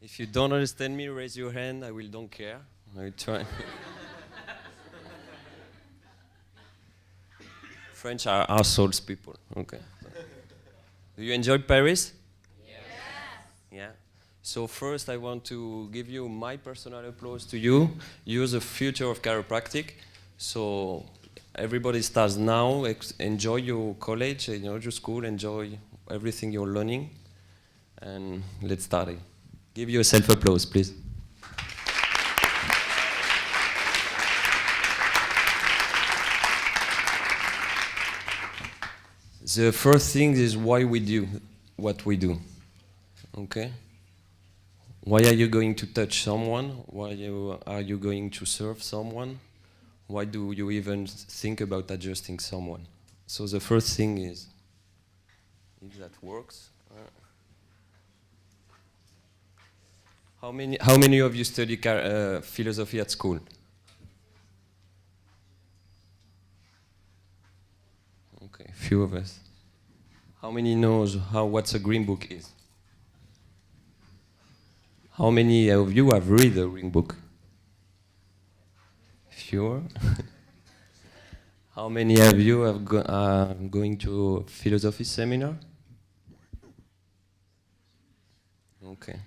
If you don't understand me, raise your hand. I will don't care. I will try. French are assholes people. Okay. Do you enjoy Paris? Yes. Yeah. So first, I want to give you my personal applause to you. You're the future of chiropractic. So everybody starts now. Enjoy your college, your school. Enjoy everything you're learning. And let's start it. Give yourself applause, please. The first thing is why we do what we do. Okay? Why are you going to touch someone? Why are you going to serve someone? Why do you even think about adjusting someone? So the first thing is, if that works. How many of you study philosophy at school? Okay, few of us. How many knows what a green book is? How many of you have read a green book? Fewer. How many of you are going to a philosophy seminar? Okay.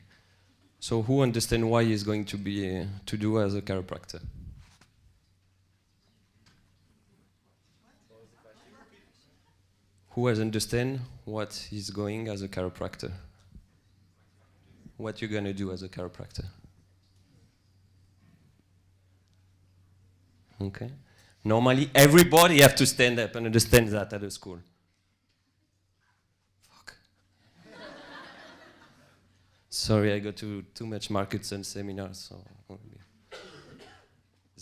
So who understands why he's going to be to do as a chiropractor? Who has understand what he's going as a chiropractor? What you're gonna do as a chiropractor? Okay. Normally, everybody have to stand up and understand that at a school. Fuck. Sorry, I go to too much markets and seminars. So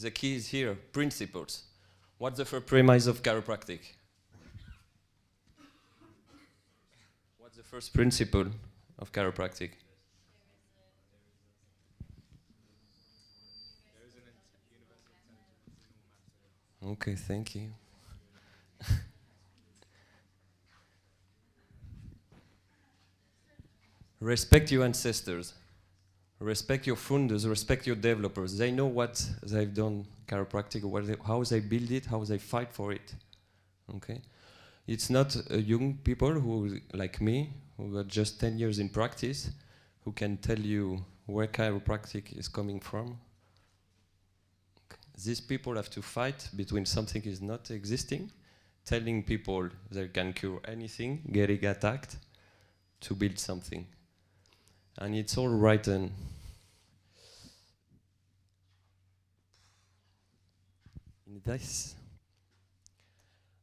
the key is here: principles. What's the first premise of chiropractic? What's the first principle of chiropractic? Okay, thank you. Respect your ancestors. Respect your founders. Respect your developers. They know what they've done chiropractic, how they build it, how they fight for it. Okay? It's not young people who, like me, who got just 10 years in practice, who can tell you where chiropractic is coming from. These people have to fight between something is not existing, telling people they can cure anything, getting attacked, to build something. And it's all written. In this.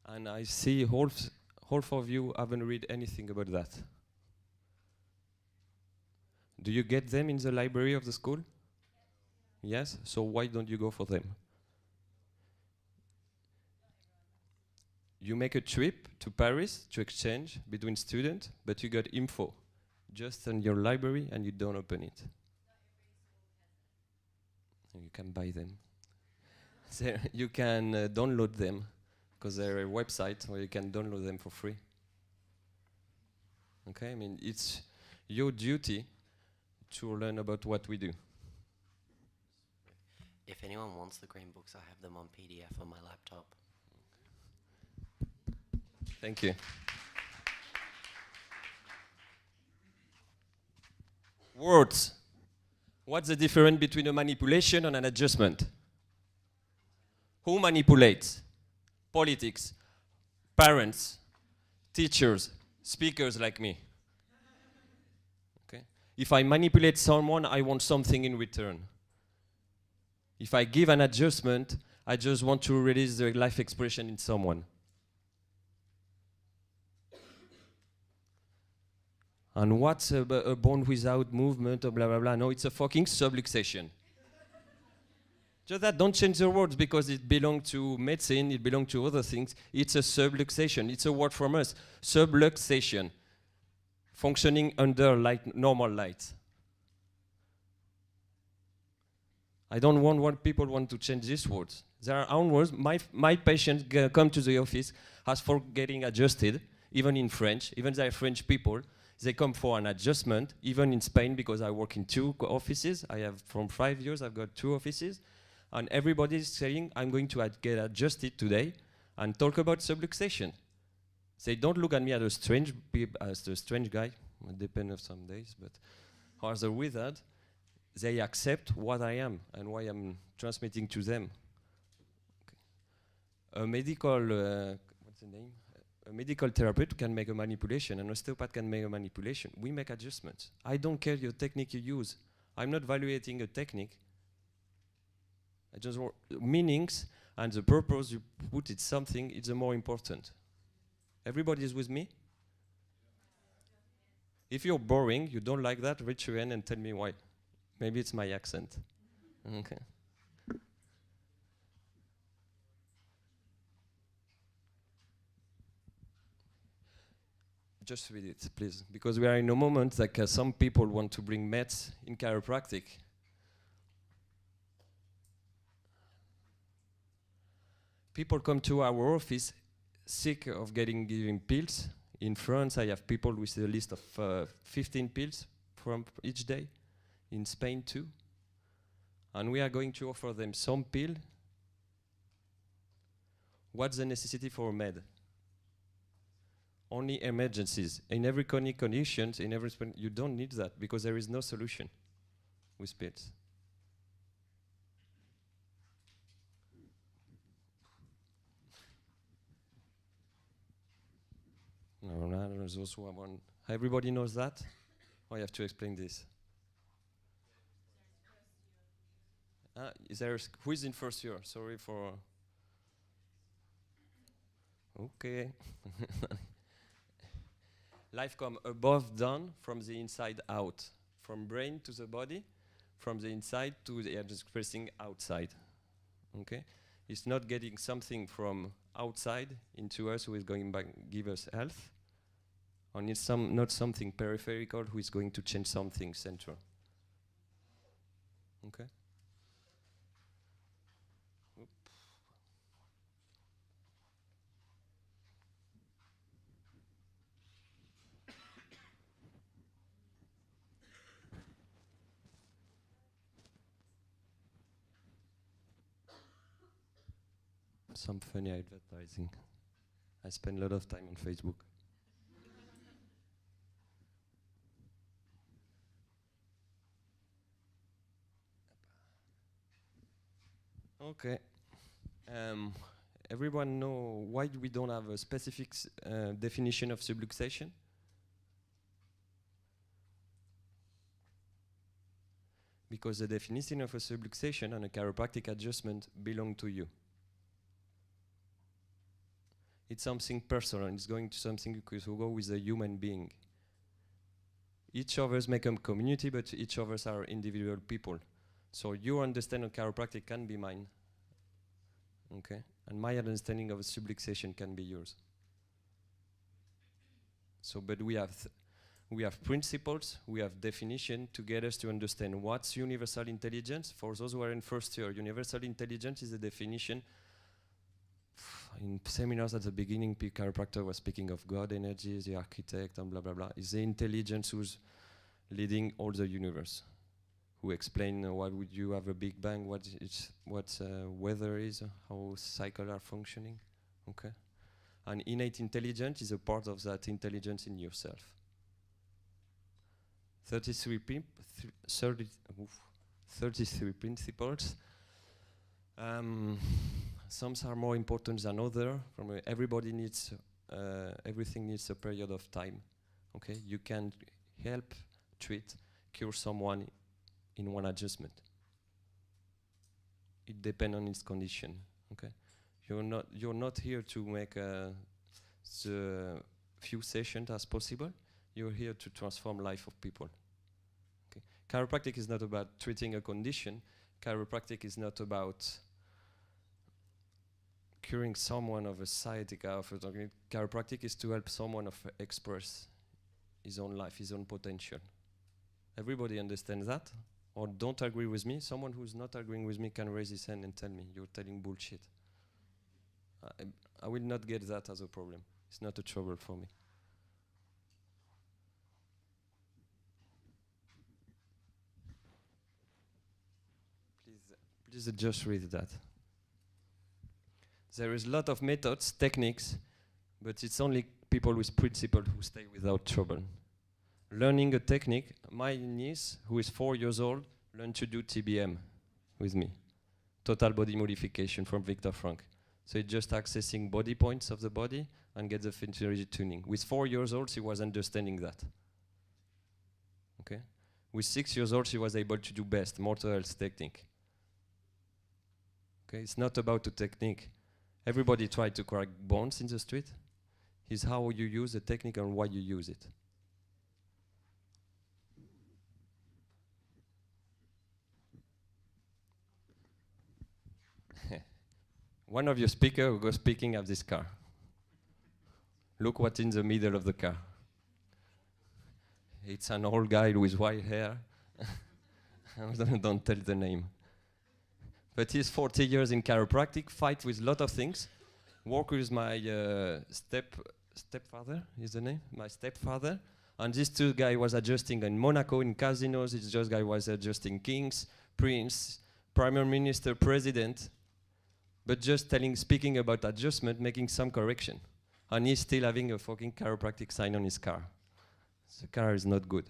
And I see half of you haven't read anything about that. Do you get them in the library of the school? Yes? So why don't you go for them? You make a trip to Paris to exchange between students, but you got info just in your library and you don't open it. And you can buy them. So you can download them because they're a website where you can download them for free. Okay, I mean, it's your duty to learn about what we do. If anyone wants the green books, I have them on PDF on my laptop. Thank you. Words. What's the difference between a manipulation and an adjustment? Who manipulates? Politics, parents, teachers, speakers like me. Okay? If I manipulate someone, I want something in return. If I give an adjustment, I just want to release the life expression in someone. And what's a bone without movement or blah, blah, blah? No, it's a fucking subluxation. Just that, don't change the words because it belongs to medicine, it belongs to other things. It's a subluxation. It's a word from us. Subluxation. Functioning under light, normal light. I don't want what people want to change these words. There are own words. My patients come to the office as for getting adjusted, even in French, even they are French people, They come for an adjustment, even in Spain, because I work in two offices. I have, from 5 years, I've got 2 offices. And everybody is saying, I'm going to get adjusted today and talk about subluxation. They don't look at me as a strange guy, it depends on some days, but or as a wizard. They accept what I am and why I'm transmitting to them. Okay. A medical, what's the name? A medical therapist can make a manipulation, an osteopath can make a manipulation. We make adjustments. I don't care your technique you use. I'm not evaluating a technique. I just want meanings and the purpose you put it something, it's the more important. Everybody is with me? If you're boring, you don't like that, raise your hand and tell me why. Maybe it's my accent. Okay. Just read it, please, because we are in a moment like some people want to bring meds in chiropractic. People come to our office sick of giving pills. In France, I have people with a list of 15 pills from each day. In Spain too. And we are going to offer them some pill. What's the necessity for a med? Only emergencies. In every chronic conditions, you don't need that because there is no solution with pills. No, there's also one. Everybody knows that? Or I have to explain this? Who is in first year? Sorry for... Okay. Life comes above, down, from the inside out. From brain to the body, from the inside to the expressing outside. Okay? It's not getting something from outside into us who is going back give us health. And it's not something peripheral who is going to change something central. Okay? Some funny advertising. I spend a lot of time on Facebook. Okay. Everyone know why we don't have a specific definition of subluxation? Because the definition of a subluxation and a chiropractic adjustment belong to you. It's something personal. It's going to something to go with a human being. Each of us make a community, but each of us are individual people. So your understanding of chiropractic can be mine. Okay? And my understanding of subluxation can be yours. So, but we have principles, we have definition to get us to understand what's universal intelligence. For those who are in first year, universal intelligence is a definition. In seminars at the beginning, chiropractor was speaking of God energy, the architect, and blah, blah, blah. It's the intelligence who's leading all the universe, who explain why would you have a Big Bang, what weather is, how cycles are functioning. Okay? And innate intelligence is a part of that intelligence in yourself. 33 principles. Some are more important than others. Everybody needs, everything needs a period of time. Okay, you can help, treat, cure someone in one adjustment. It depends on its condition. Okay, you're not here to make the few sessions as possible. You're here to transform life of people. Okay, chiropractic is not about treating a condition. Chiropractic is not about curing someone of a sciatica. Chiropractic is to help someone express his own life, his own potential. Everybody understands that? Or don't agree with me? Someone who's not agreeing with me can raise his hand and tell me, you're telling bullshit. I will not get that as a problem. It's not a trouble for me. Just read that. There is a lot of methods, techniques, but it's only people with principle who stay without trouble. Learning a technique, my niece, who is 4 years old, learned to do TBM with me. Total body modification from Viktor Frank. So it's just accessing body points of the body and get the physiology tuning. With 4 years old, she was understanding that. Okay? With 6 years old, she was able to do best, motor health technique. Okay? It's not about the technique. Everybody tried to crack bones in the street. It's how you use the technique and why you use it. One of your speakers who goes speaking of this car. Look what's in the middle of the car. It's an old guy with white hair. Don't tell the name. But he's 40 years in chiropractic, fight with a lot of things. Work with my stepfather, is the name? My stepfather. And these two guys was adjusting in Monaco, in casinos. This just guy was adjusting kings, prince, prime minister, president. But just speaking about adjustment, making some correction. And he's still having a fucking chiropractic sign on his car. The car is not good.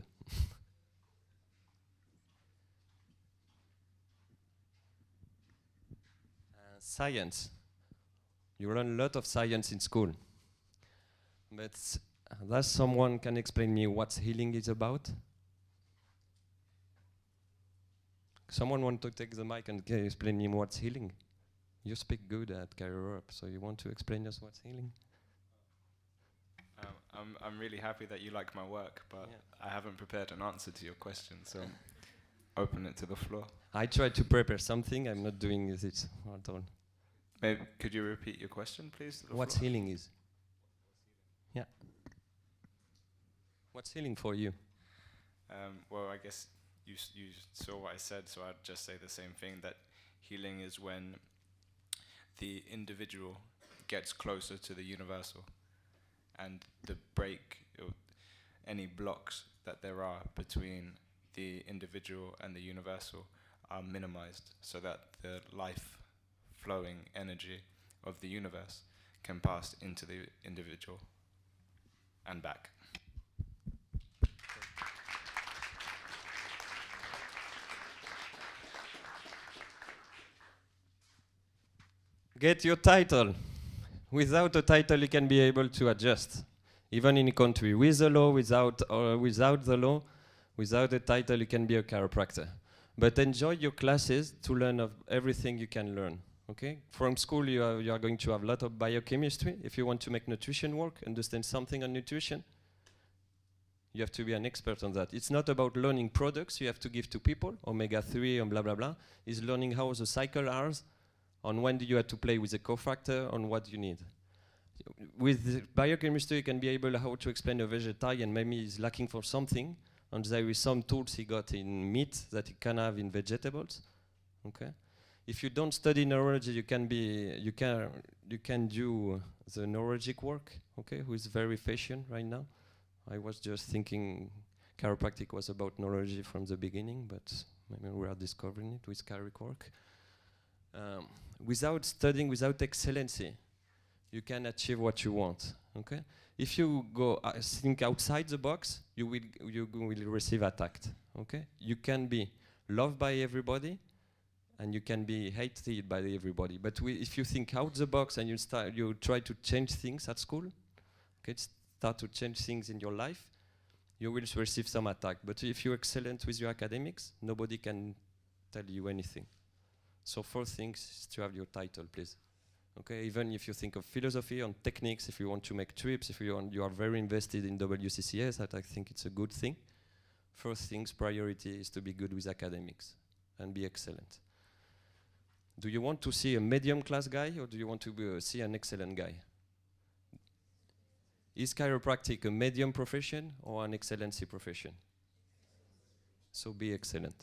Science. You learn a lot of science in school. But does someone can explain me what healing is about? Someone want to take the mic and explain me what's healing? You speak good at Europe, so you want to explain us what's healing? I'm really happy that you like my work, but I haven't prepared an answer to your question, so open it to the floor. I tried to prepare something. I'm not doing this at all. Maybe could you repeat your question, please? What's healing is? Yeah. What's healing for you? Well, I guess you saw what I said, so I'd just say the same thing, that healing is when the individual gets closer to the universal, and the break, or any blocks that there are between the individual and the universal are minimized, so that the life-flowing energy of the universe can pass into the individual and back. Get your title. Without a title, you can be able to adjust. Even in a country with a law, without the law, without a title, you can be a chiropractor. But enjoy your classes to learn of everything you can learn. Okay? From school, you are going to have a lot of biochemistry. If you want to make nutrition work, understand something on nutrition, you have to be an expert on that. It's not about learning products you have to give to people, omega-3 and blah, blah, blah. It's learning how the cycle is, on when do you have to play with the cofactor, on what you need. With the biochemistry, you can be able how to explain a vegetarian, maybe he's lacking for something, and there is some tools he got in meat that he can have in vegetables. Okay? If you don't study neurology, you can do the neurologic work, okay, who is very fashion right now. I was just thinking chiropractic was about neurology from the beginning, but maybe we are discovering it with chiropractic work. Without studying, without excellency, you can achieve what you want. Okay? If you go think outside the box, you will receive attacked. Okay? You can be loved by everybody, and you can be hated by everybody. But if you think out the box and you try to change things at school, okay, start to change things in your life, you will receive some attack. But if you're excellent with your academics, nobody can tell you anything. So first things is to have your title, please. Okay, even if you think of philosophy, on techniques, if you want to make trips, if you are very invested in WCCS, I think it's a good thing. First things, priority is to be good with academics and be excellent. Do you want to see a medium class guy, or do you want to see an excellent guy? Is chiropractic a medium profession or an excellency profession? So be excellent.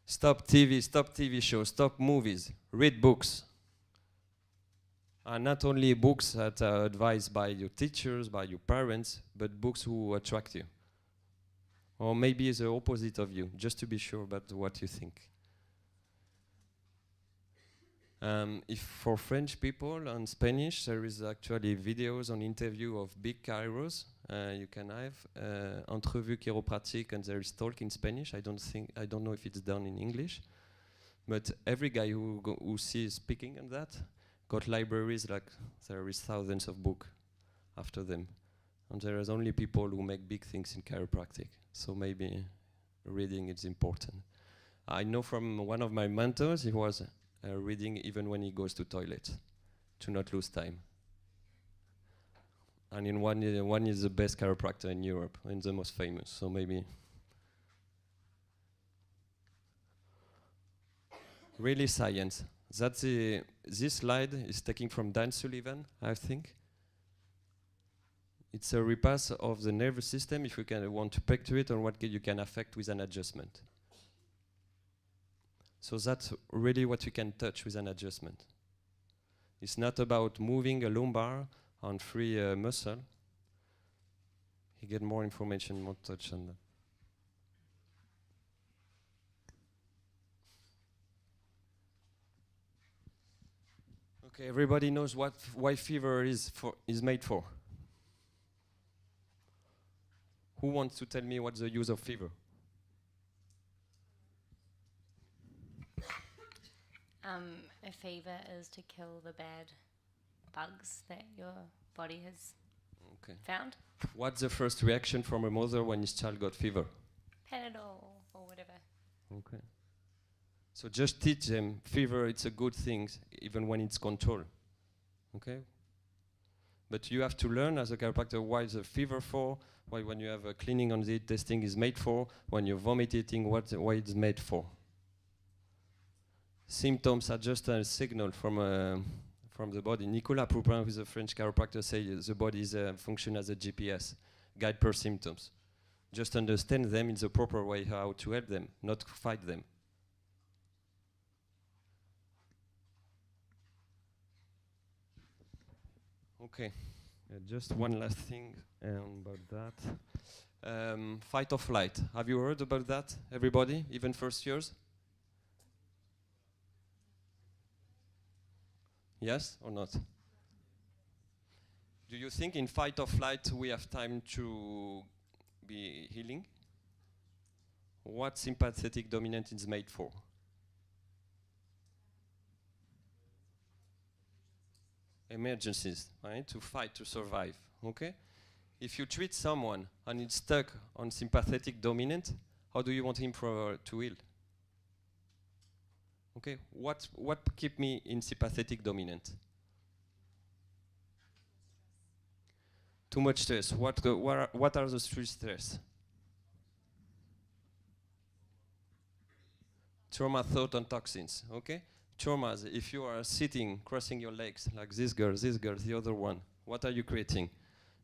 Stop TV shows, stop movies, read books. And not only books that are advised by your teachers, by your parents, but books who attract you. Or maybe the opposite of you, just to be sure about what you think. If for French people and Spanish, there is actually videos on interview of big chiros. You can have entrevue chiropratique, and there is talk in Spanish. I don't know if it's done in English, but every guy who sees speaking on that got libraries, like there is thousands of books after them, and there is only people who make big things in chiropractic. So maybe reading is important. I know from one of my mentors, he was reading even when he goes to toilet, to not lose time. And in one is the best chiropractor in Europe and the most famous, so maybe. Really science. That's this slide is taken from Dan Sullivan, I think. It's a repass of the nervous system, if you want to picture it, on what you can affect with an adjustment. So that's really what you can touch with an adjustment. It's not about moving a lumbar on free muscle. You get more information, more touch on that. Okay, everybody knows why fever is made for. Who wants to tell me what's the use of fever? A fever is to kill the bad bugs that your body has found. What's the first reaction from a mother when his child got fever? Panadol or whatever. Okay. So just teach them fever, it's a good thing, even when it's controlled. Okay? But you have to learn as a chiropractor why is a fever for, why when you have a cleaning on the testing is made for, when you're vomiting, why it's made for. Symptoms are just a signal from the body. Nicolas Poupin, who is a French chiropractor, says the body is function as a GPS, guide per symptoms. Just understand them in the proper way, how to help them, not fight them. Okay, just one last thing about that. Fight or flight. Have you heard about that, everybody, even first years? Yes or not? Do you think in fight or flight we have time to be healing? What sympathetic dominant is made for? Emergencies, right? To fight, to survive, okay? If you treat someone and it's stuck on sympathetic dominant, how do you want him to heal? Okay, what keep me in sympathetic dominant? Too much stress. What are the stress? Trauma, thought, and toxins. Okay, traumas. If you are sitting, crossing your legs like this girl, the other one, what are you creating?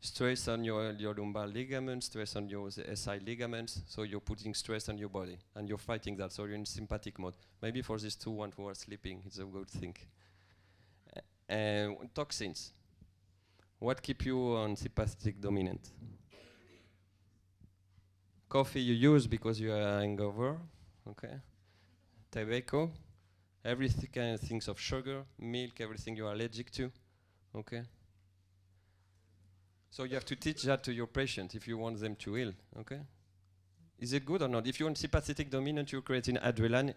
Stress on your lumbar ligaments, stress on your SI ligaments, so you're putting stress on your body, and you're fighting that, so you're in sympathetic mode. Maybe for these two ones who are sleeping, it's a good thing. Toxins. What keep you on sympathetic dominant? Coffee you use because you are hangover, okay? Tobacco, everything kind of things of sugar, milk, everything you are allergic to, okay? So you have to teach that to your patient if you want them to heal, okay? Is it good or not? If you want sympathetic dominant, you're creating adrenaline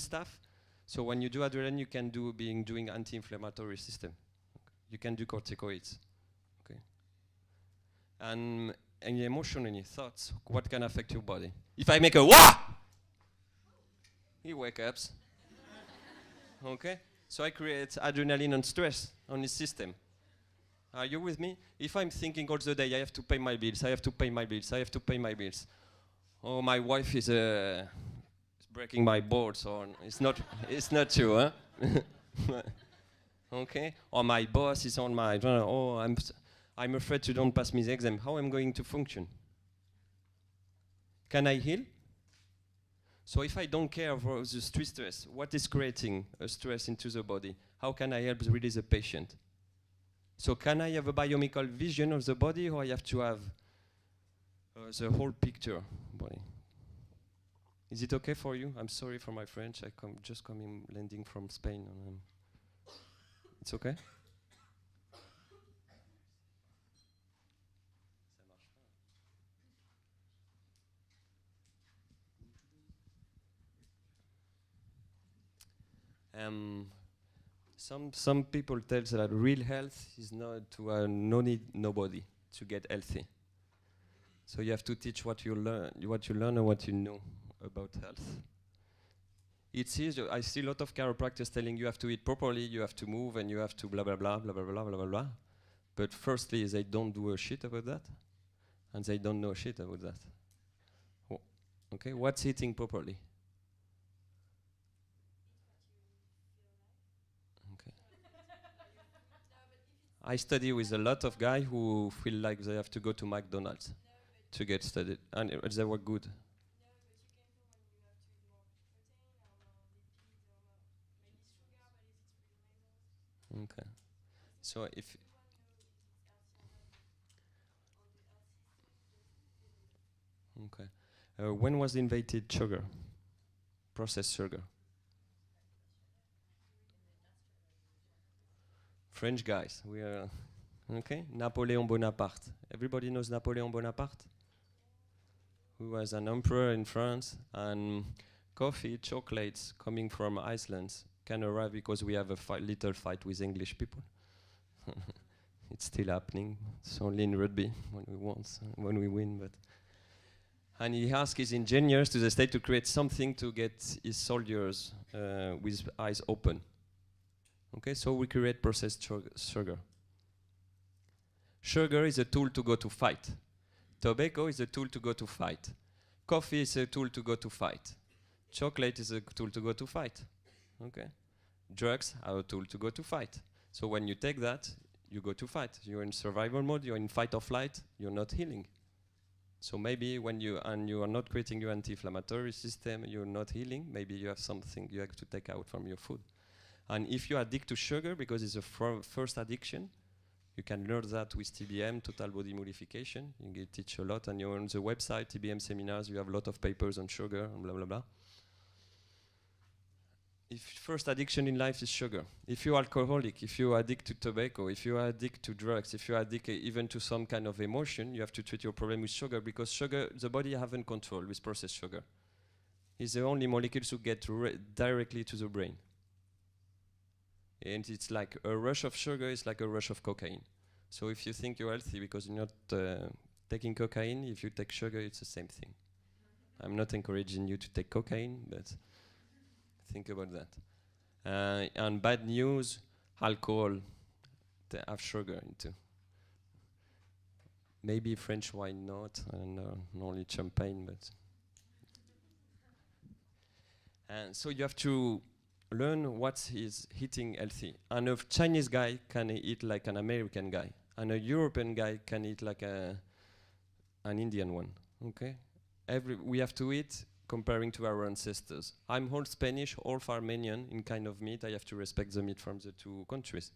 stuff. So when you do adrenaline, you can doing anti-inflammatory system. Okay. You can do corticoids, okay? And emotionally, thoughts, what can affect your body? If I make a wah, he wakes up, okay? So I create adrenaline and stress on his system. Are you with me? If I'm thinking all the day, I have to pay my bills, I have to pay my bills, I have to pay my bills. Oh, my wife is breaking my boards, or it's not you, huh? Okay? Or my boss is on my, oh, I'm afraid you don't pass me the exam. How am I going to function? Can I heal? So if I don't care for the street stress, what is creating a stress into the body? How can I help release the patient? So can I have a biochemical vision of the body, or I have to have The whole picture, body. Is it okay for you? I'm sorry for my French. I just coming landing from Spain. And, it's okay. Some people tell that real health is not to no need nobody to get healthy. So you have to teach what you learn and what you know about health. It's easy. I see a lot of chiropractors telling you have to eat properly, you have to move, and you have to blah blah blah blah blah blah blah blah blah. But firstly, they don't do a shit about that, and they don't know shit about that. Okay, what's eating properly? Okay. I study with a lot of guys who feel like they have to go to McDonald's to get studied, and they were good. Okay. So if okay, when was invented sugar? Processed sugar. French guys. We are okay. Napoleon Bonaparte. Everybody knows Napoleon Bonaparte, who was an emperor in France. And coffee, chocolates coming from Iceland can arrive because we have a little fight with English people. It's still happening. It's only in rugby when we win, but. And he asked his engineers to the state to create something to get his soldiers with eyes open. Okay, so we create processed sugar. Sugar is a tool to go to fight. Tobacco is a tool to go to fight. Coffee is a tool to go to fight. Chocolate is a tool to go to fight. Okay, drugs are a tool to go to fight. So when you take that, you go to fight. You're in survival mode. You're in fight or flight. You're not healing. So maybe when you are not creating your anti-inflammatory system, you're not healing. Maybe you have something you have to take out from your food. And if you are addicted to sugar, because it's a first addiction, you can learn that with TBM, total body modification. You get teach a lot, and you're on the website, TBM seminars, you have a lot of papers on sugar and blah, blah, blah. If first addiction in life is sugar, if you're alcoholic, if you're addicted to tobacco, if you're addicted to drugs, if you're addicted even to some kind of emotion, you have to treat your problem with sugar, because sugar, the body haven't control with processed sugar. It's the only molecules who get directly to the brain. And it's like a rush of sugar is like a rush of cocaine. So if you think you're healthy because you're not taking cocaine, if you take sugar, it's the same thing. I'm not encouraging you to take cocaine, but think about that. And bad news, alcohol, they have sugar into. Maybe French wine not, and only champagne, but. And so you have to learn what is eating healthy. And a Chinese guy can eat like an American guy, and a European guy can eat like an Indian one. Okay, we have to eat comparing to our ancestors. I'm all Spanish, all Armenian in kind of meat. I have to respect the meat from the two countries.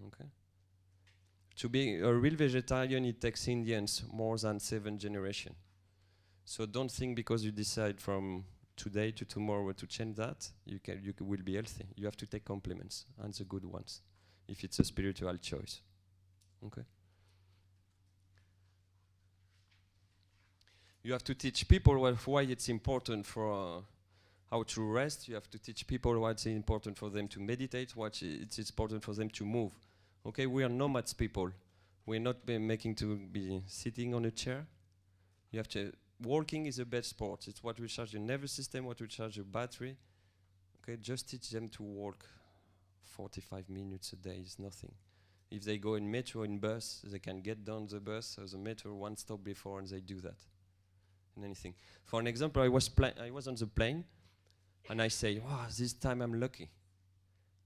Okay. To be a real vegetarian, it takes Indians more than 7 generations. So don't think because you decide from today to tomorrow to change that, you will be healthy. You have to take compliments, and the good ones, if it's a spiritual choice. Okay. You have to teach people why it's important for how to rest. You have to teach people why it's important for them to meditate, it's important for them to move. Okay, we are nomads people. We're not making to be sitting on a chair. You have to. Walking is the best sport. It's what recharges your nervous system, what recharges your battery. Okay, just teach them to walk 45 minutes a day is nothing. If they go in metro, in bus, they can get down the bus or the metro one stop before, and they do that. And anything. For an example, I was on the plane, and I say, wow, this time I'm lucky.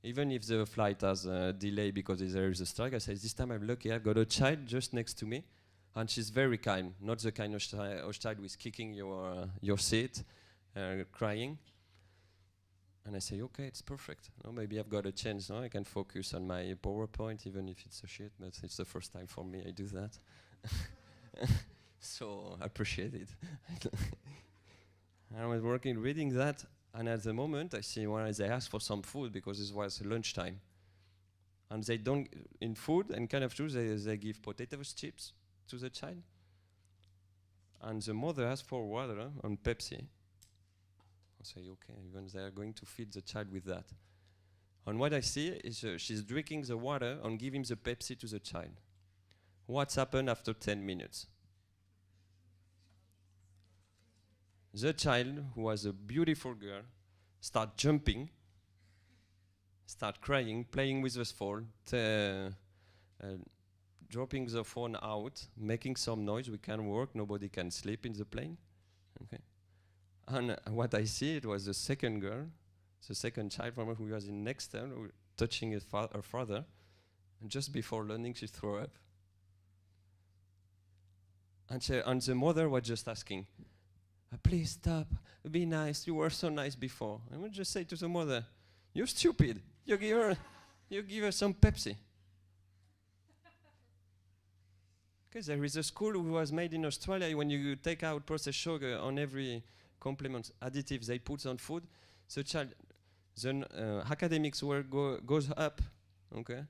Even if the flight has a delay because there is a strike, I say, this time I'm lucky. I've got a child just next to me. And she's very kind, not the kind of child who is kicking your seat, crying. And I say, okay, it's perfect. No, maybe I've got a chance. No? I can focus on my PowerPoint, even if it's a shit, but it's the first time for me I do that. So I appreciate it. I was working, reading that, and at the moment I see when they ask for some food because it was lunchtime. And they don't, in food and kind of food, they give potato chips to the child. And the mother asks for water and Pepsi. I say, okay, even they are going to feed the child with that. And what I see is she's drinking the water and giving the Pepsi to the child. What's happened after 10 minutes? The child, who was a beautiful girl, start jumping, start crying, playing with the phone, dropping the phone out, making some noise. We can work, nobody can sleep in the plane. Okay. And what I see, it was the second girl, the second child from her who was in next to her, touching her father. And just before learning, she threw up. And the mother was just asking, please stop, be nice, you were so nice before. I would just say to the mother, you're stupid, you give her some Pepsi. Because there is a school who was made in Australia, when you take out processed sugar on every complement additive they put on food, the child, then academics goes up, okay?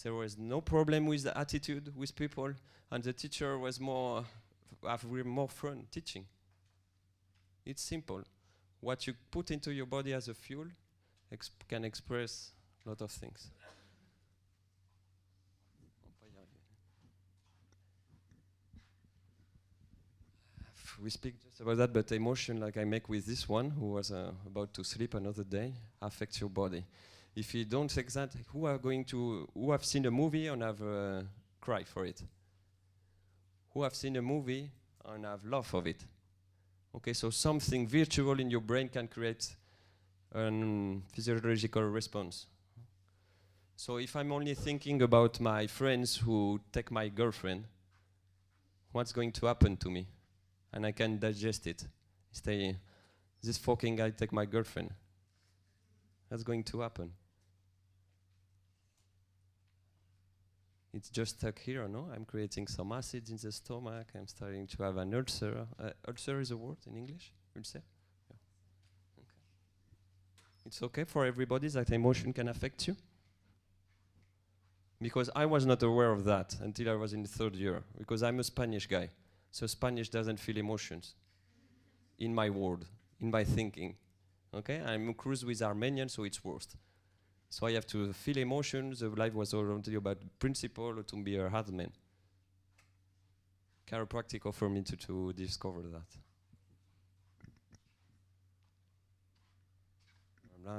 There was no problem with the attitude with people, and the teacher was more fun teaching. It's simple. What you put into your body as a fuel can express a lot of things. We speak just about that, but emotion, like I make with this one, who was about to sleep another day, affects your body. If you don't take that, who have seen a movie and have cried for it? Who have seen a movie and have love of it? Okay, so something virtual in your brain can create a physiological response. So if I'm only thinking about my friends who take my girlfriend, what's going to happen to me? And I can digest it. Say, this fucking guy take my girlfriend. That's going to happen. It's just stuck here, no? I'm creating some acid in the stomach. I'm starting to have an ulcer. Ulcer is a word in English? Ulcer? Yeah. Okay. It's okay for everybody that emotion can affect you? Because I was not aware of that until I was in the third year. Because I'm a Spanish guy. So Spanish doesn't feel emotions in my world, in my thinking. Okay, I'm a cruise with Armenians, so it's worst. So I have to feel emotions. The life was oriented about principle or to be a hard man. Chiropractic offered me to discover that.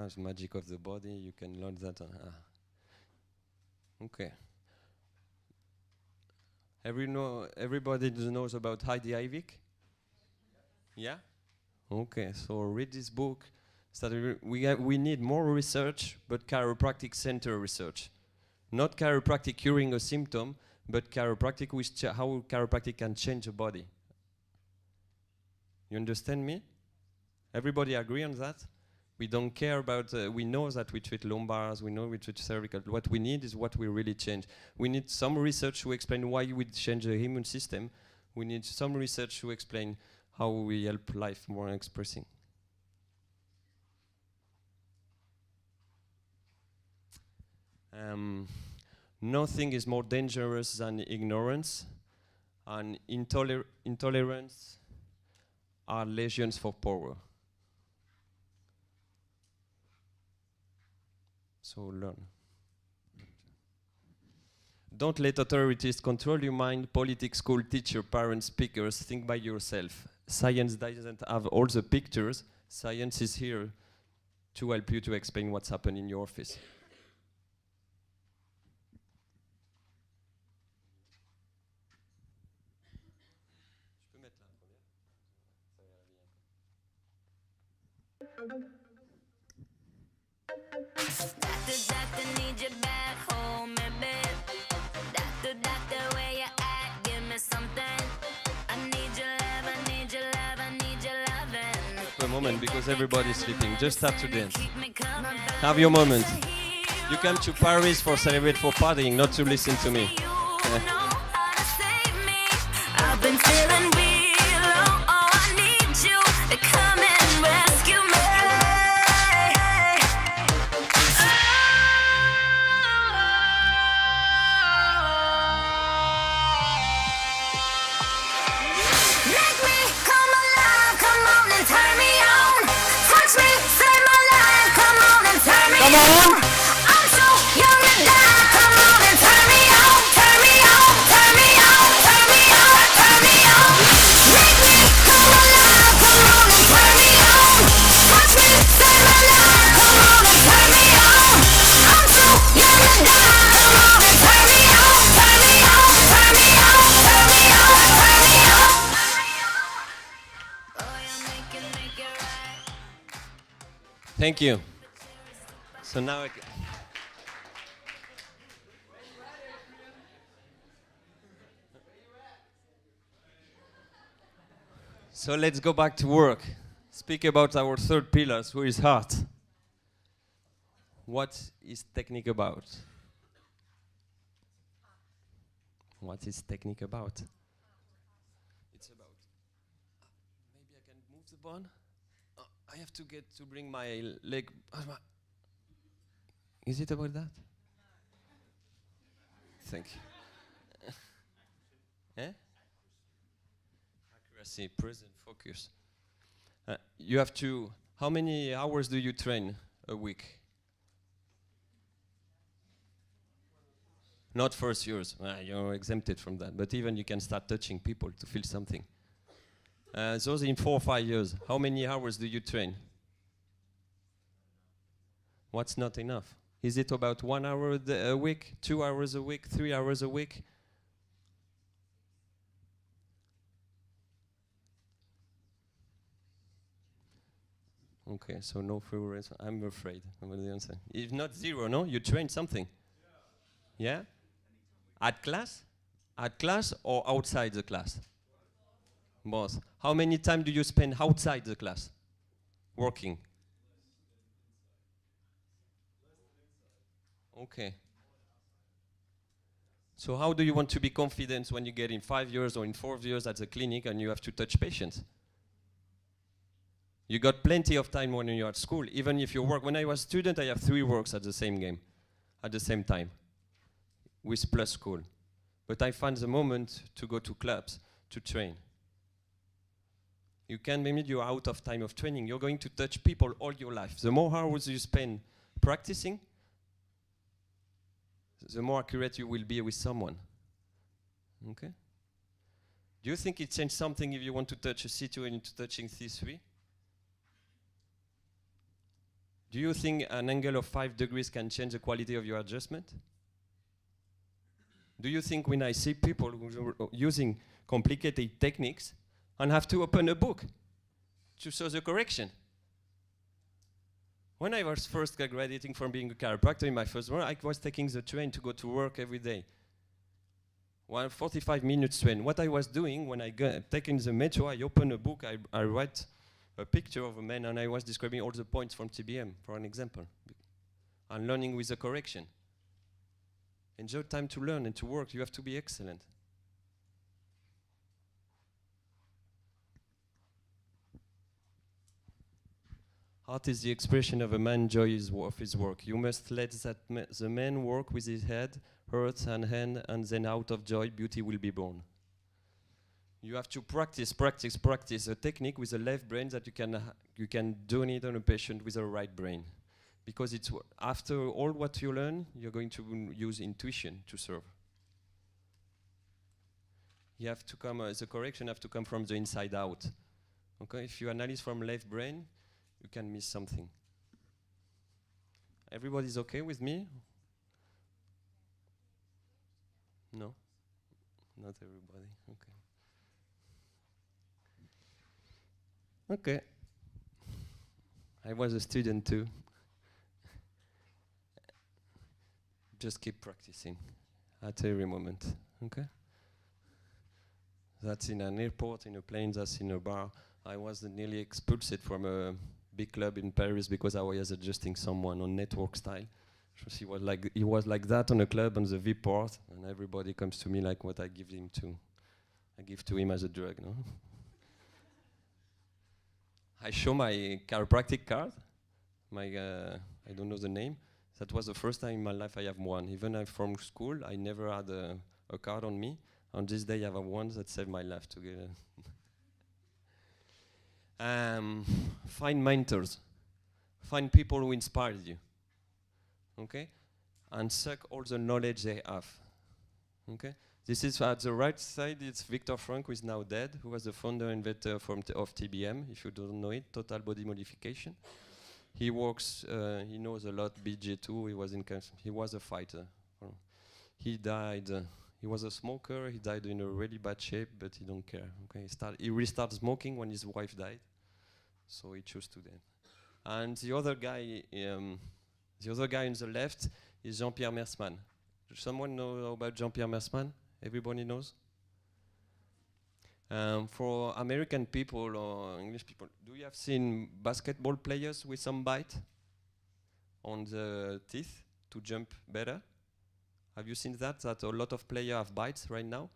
It's magic of the body. You can learn that. Okay. Everybody knows about Heidi Ivik? Yeah? Okay, so read this book. We need more research, but chiropractic center research. Not chiropractic curing a symptom, but chiropractic how chiropractic can change the body. You understand me? Everybody agree on that? We don't care about, we know that we treat lumbars, we know we treat cervical. What we need is what we really change. We need some research to explain why we change the immune system. We need some research to explain how we help life more expressing. Nothing is more dangerous than ignorance, and intolerance are lesions for power. So learn. Don't let authorities control your mind. Politics, school, teacher, parents, speakers. Think by yourself. Science doesn't have all the pictures. Science is here to help you to explain what's happened in your office. Doctor, need you back home, baby. Doctor, where you at? Give me something. I need your love, I need your love, I need your loving. For a moment, because everybody's sleeping. Just start to dance. Have your moment. You come to Paris for celebrate, for partying, not to listen to me. I've been feeling on. I'm so young to die. Come on and turn me on, turn me on, turn me on, turn me on, turn me on. Make me come alive. Come on and turn me on. Watch me save my life. Come on and turn me on. I'm so young to die. Come on and turn me on, turn me on, turn me on, turn me on, turn me on. Oh, you make it right. Thank you. So now so let's go back to work. Speak about our third pillar, who is heart. What is technique about? What is technique about? It's about. Maybe I can move the bone. I have to get to bring my leg. Is it about that? Thank you. Eh? Accuracy, present, focus. You have to. How many hours do you train a week? Not first years. You're exempted from that. But even you can start touching people to feel something. Those in 4 or 5 years, how many hours do you train? What's not enough? Is it about 1 hour a week, 2 hours a week, 3 hours a week? Okay, so no free words. I'm afraid. What the answer? If not zero, no? You train something. Yeah? At class? At class or outside the class? Both. How many time do you spend outside the class? Working? Okay. So how do you want to be confident when you get in 5 years or in 4 years at the clinic and you have to touch patients? You got plenty of time when you're at school. Even if you work, when I was a student, I have 3 works at the same game, at the same time, with plus school. But I find the moment to go to clubs, to train. You can maybe you're out of time of training. You're going to touch people all your life. The more hours you spend practicing, the more accurate you will be with someone. Okay? Do you think it changed something if you want to touch a C2 into touching C3? Do you think an angle of 5 degrees can change the quality of your adjustment? Do you think when I see people who are using complicated techniques and have to open a book to show the correction? When I was first graduating from being a chiropractor in my first work, I was taking the train to go to work every day. 45 minutes train. What I was doing when I taking the metro, I open a book, I write a picture of a man, and I was describing all the points from TBM, for an example. And learning with the correction. Enjoy time to learn and to work. You have to be excellent. Art is the expression of a man's joy of his work. You must let the man work with his head, heart and hand, and then out of joy, beauty will be born. You have to practice a technique with the left brain that you can donate on a patient with a right brain. Because it's after all what you learn, you're going to use intuition to serve. You have to come, the correction have to come from the inside out. Okay, if you analyze from left brain, you can miss something. Everybody's okay with me? No? Not everybody, okay. Okay. I was a student too. Just keep practicing at every moment, okay? That's in an airport, in a plane, that's in a bar. I was nearly expulsed from a big club in Paris because I was adjusting someone on network style. So he was like that on a club on the VIP part, and everybody comes to me like what I give to him as a drug, no? I show my chiropractic card, I don't know the name. That was the first time in my life I have one. Even I'm from school, I never had a card on me. On this day I have one that saved my life together. Find mentors. Find people who inspire you. okay, and suck all the knowledge they have. Okay, this is at the right side. It's Viktor Frankl, who is now dead, who was the founder and inventor of TBM. If you don't know it, total body modification. He works. He knows a lot. BJ2. He was in. He was a fighter. He died. He was a smoker. He died in a really bad shape, but he don't care. Okay, he restarted smoking when his wife died, so he chose to die. And the other guy on the left is Jean-Pierre Mersman. Does someone know about Jean-Pierre Mersman? Everybody knows? For American people or English people, do you have seen basketball players with some bite on the teeth to jump better? Have you seen that? That a lot of players have bites right now?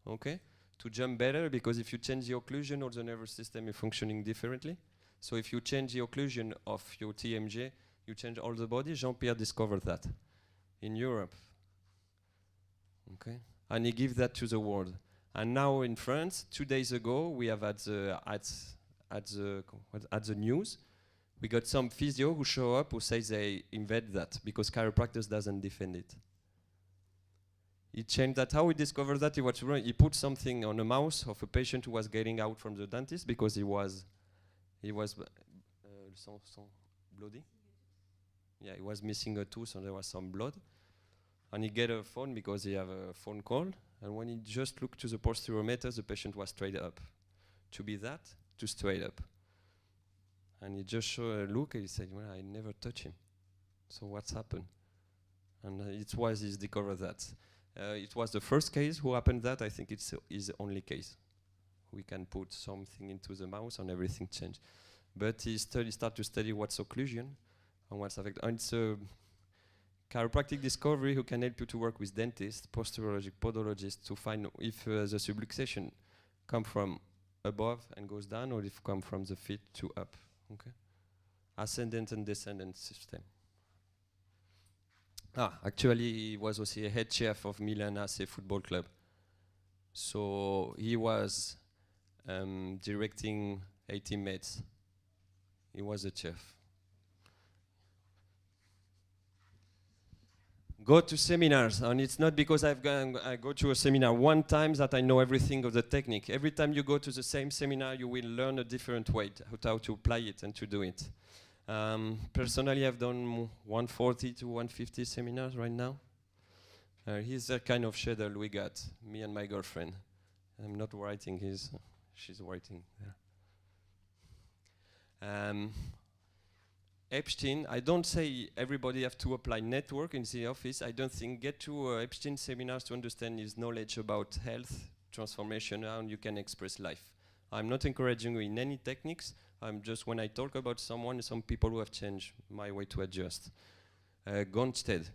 Okay? To jump better, because if you change the occlusion, all the nervous system is functioning differently. So if you change the occlusion of your TMJ, you change all the body. Jean-Pierre discovered that in Europe. Okay? And he gave that to the world. And now in France, 2 days ago, we have at the news, we got some physio who show up who says they invent that because chiropractors doesn't defend it. He changed that. How he discovered that? He put something on a mouse of a patient who was getting out from the dentist because he was bloody. Yeah, he was missing a tooth and there was some blood. And he get a phone because he have a phone call. And when he just looked to the posterior, the patient was straight up. To be that, to straight up. And he just showed a look and he said, well, I never touch him. So what's happened? And it was he discovered that. It was the first case who happened that. I think it's the only case. We can put something into the mouse and everything change. But he start to study what's occlusion and what's affected. And it's a chiropractic discovery who can help you to work with dentists, posturologists, podologists to find if the subluxation come from above and goes down or if come from the feet to up. Okay, ascendant and descendant system. Actually, he was also a head chef of Milan AC Football Club. So he was directing 8 teammates. He was a chef. Go to seminars, and it's not because I go to a seminar one time that I know everything of the technique. Every time you go to the same seminar, you will learn a different way how to apply it and to do it. Personally, I've done 140 to 150 seminars right now. Here's the kind of schedule we got, me and my girlfriend. I'm not writing, she's writing there. Epstein, I don't say everybody have to apply network in the office. I don't think get to Epstein seminars to understand his knowledge about health, transformation, how you can express life. I'm not encouraging you in any techniques. I'm just, when I talk about someone, some people who have changed my way to adjust. Gonstead,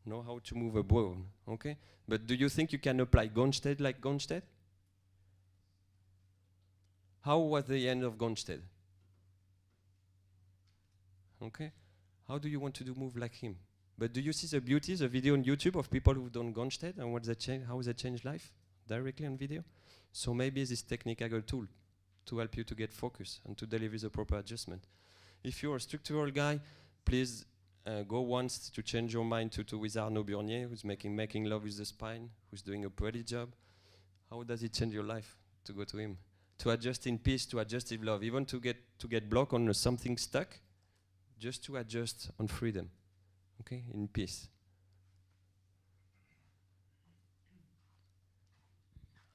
know how to move a bone, okay? But do you think you can apply Gonstead like Gonstead? How was the end of Gonstead? Okay, how do you want to move like him? But do you see the beauty, the video on YouTube of people who've done Gonstead and what they how they change life directly on video? So maybe this technique a tool to help you to get focus and to deliver the proper adjustment. If you're a structural guy, please go once to change your mind to with Arnaud Burnier, who's making love with the spine, who's doing a pretty job. How does it change your life to go to him? To adjust in peace, to adjust in love, even to get blocked on something stuck, just to adjust on freedom, okay, in peace.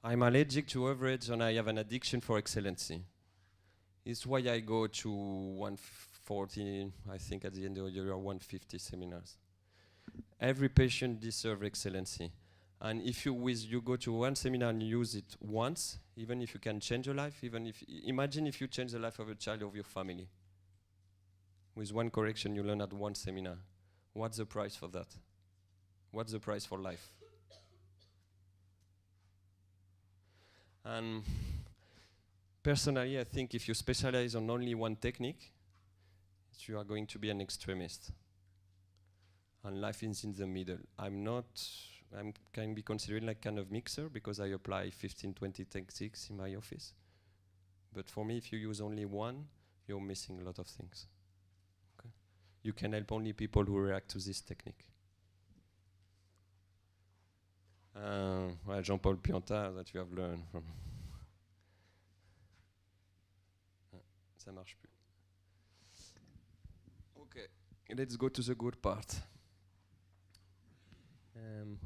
I'm allergic to average and I have an addiction for excellency. It's why I go to 140, I think at the end of the year, 150 seminars. Every patient deserves excellency. And if you go to one seminar and use it once, even if you can change your life, imagine if you change the life of a child of your family. With one correction you learn at one seminar. What's the price for that? What's the price for life? And personally, I think if you specialize on only one technique, you are going to be an extremist. And life is in the middle. I can be considered like kind of mixer because I apply 15, 20 techniques in my office. But for me, if you use only one, you're missing a lot of things. Okay? you can help only people who react to this technique. Jean-Paul Piantard, that you have learned from. Ça marche plus. Okay, let's go to the good part.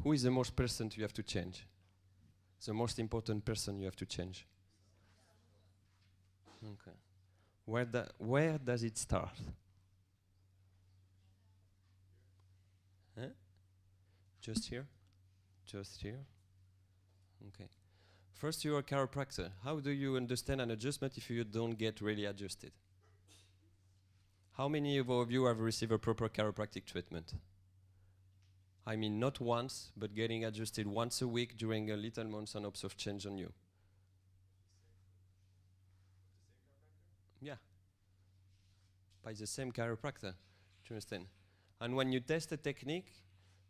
Who is the most person you have to change? The most important person you have to change? Okay. Where does it start? Huh? Just here? Just here? Okay. First, you're a chiropractor. How do you understand an adjustment if you don't get really adjusted? How many of you have received a proper chiropractic treatment? I mean, not once, but getting adjusted once a week during a little months and hopes of change on you. Yeah. By the same chiropractor. Do you understand? And when you test a technique,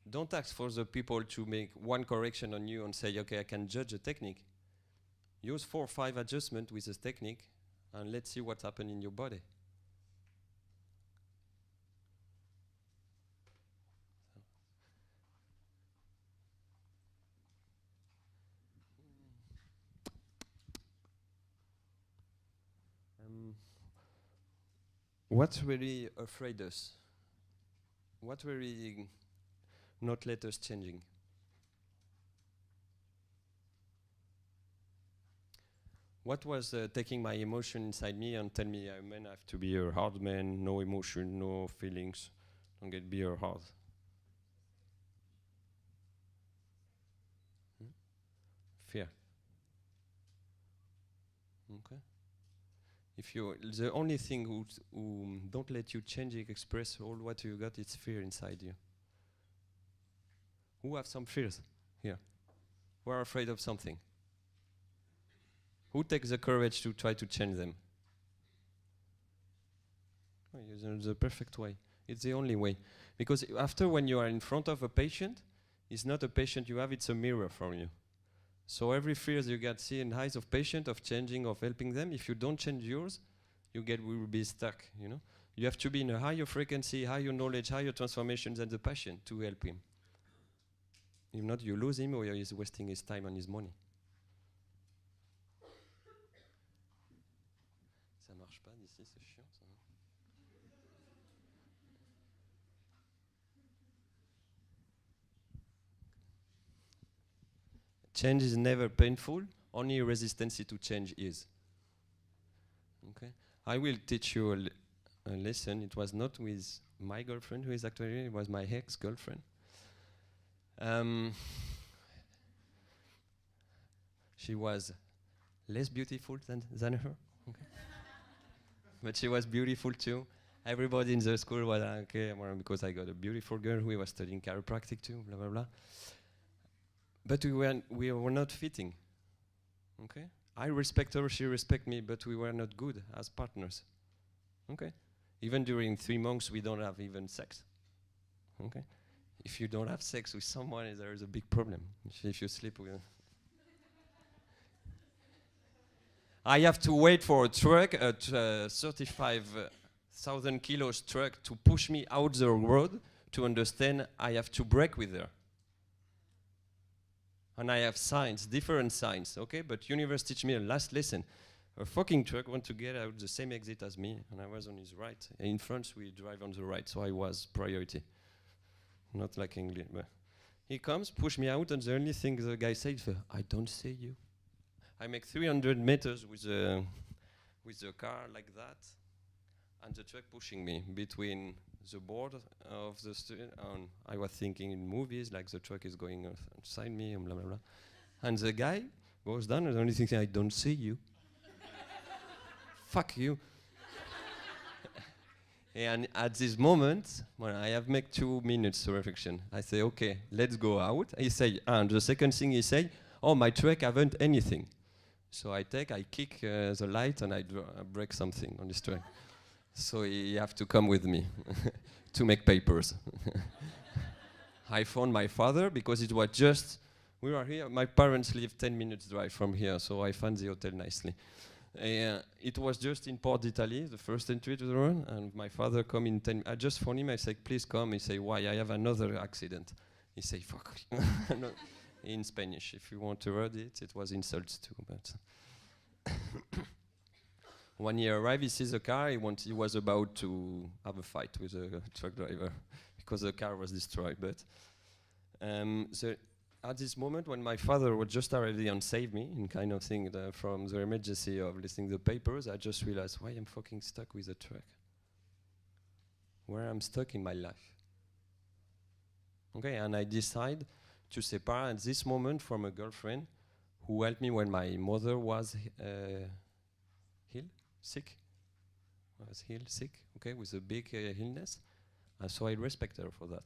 don't ask for the people to make one correction on you and say, okay, I can judge a technique. Use 4 or 5 adjustments with this technique and let's see what's happening in your body. What really afraid us? What really not let us changing? What was taking my emotion inside me and tell me, man, I have to be a hard man, no emotion, no feelings, don't get be a hard. Fear. Okay. If you, the only thing who don't let you change it, express all what you got, it's fear inside you. Who have some fears here? Who are afraid of something? Who takes the courage to try to change them? Oh, it's the perfect way. It's the only way. Because after when you are in front of a patient, it's not a patient you have, it's a mirror for you. So every fear you get see in the eyes of patient of changing, of helping them, if you don't change yours, you will be stuck, you know. You have to be in a higher frequency, higher knowledge, higher transformation than the patient to help him. If not, you lose him or he's wasting his time and his money. Ça marche pas d'ici, c'est chiant ça. Change is never painful, only resistance to change is. Okay? I will teach you a lesson. It was not with my girlfriend, who is actually, it was my ex-girlfriend. She was less beautiful than her, okay? But she was beautiful too. Everybody in the school was okay, well, because I got a beautiful girl who was studying chiropractic too, blah, blah, blah. But we were not fitting, okay? I respect her, she respect me, but we were not good as partners, okay? Even during 3 months, we don't have even sex, okay? If you don't have sex with someone, there is a big problem. If you sleep with I have to wait for a truck, a 35,000 kilos truck to push me out the road to understand I have to break with her. And I have signs, different signs, okay? But universe teach me a last lesson. A fucking truck want to get out the same exit as me, and I was on his right. And in France, we drive on the right, so I was priority. Not like English, but he comes, push me out, and the only thing the guy says, I don't see you. I make 300 meters with the car like that, and the truck pushing me between the board of the student. I was thinking in movies, like the truck is going inside me, and blah, blah, blah. And the guy goes down, and the only thing I don't see you. Fuck you. And at this moment, when I have make 2 minutes of reflection, I say, okay, let's go out. He say, and the second thing he say, oh, my truck haven't anything. So I kick the light and I break something on this truck. So he have to come with me to make papers. I found my father because it was just, we were here, my parents live 10 minutes drive from here, so I found the hotel nicely. It was just in Port d'Italie, the first entry to the run, and my father come in 10. I just phone him. I say, please come. He say, why? I have another accident. He say, fuck. No, in Spanish. If you want to read it, it was insults too. But when he arrived, he sees the car. He was about to have a fight with a truck driver because the car was destroyed. But so at this moment, when my father was just already on save me, in kind of thing from the emergency of listening to the papers, I just realized why I'm fucking stuck with a truck. Where I'm stuck in my life. Okay, and I decide to separate at this moment from a girlfriend who helped me when my mother was sick, okay, with a big illness. And so I respect her for that.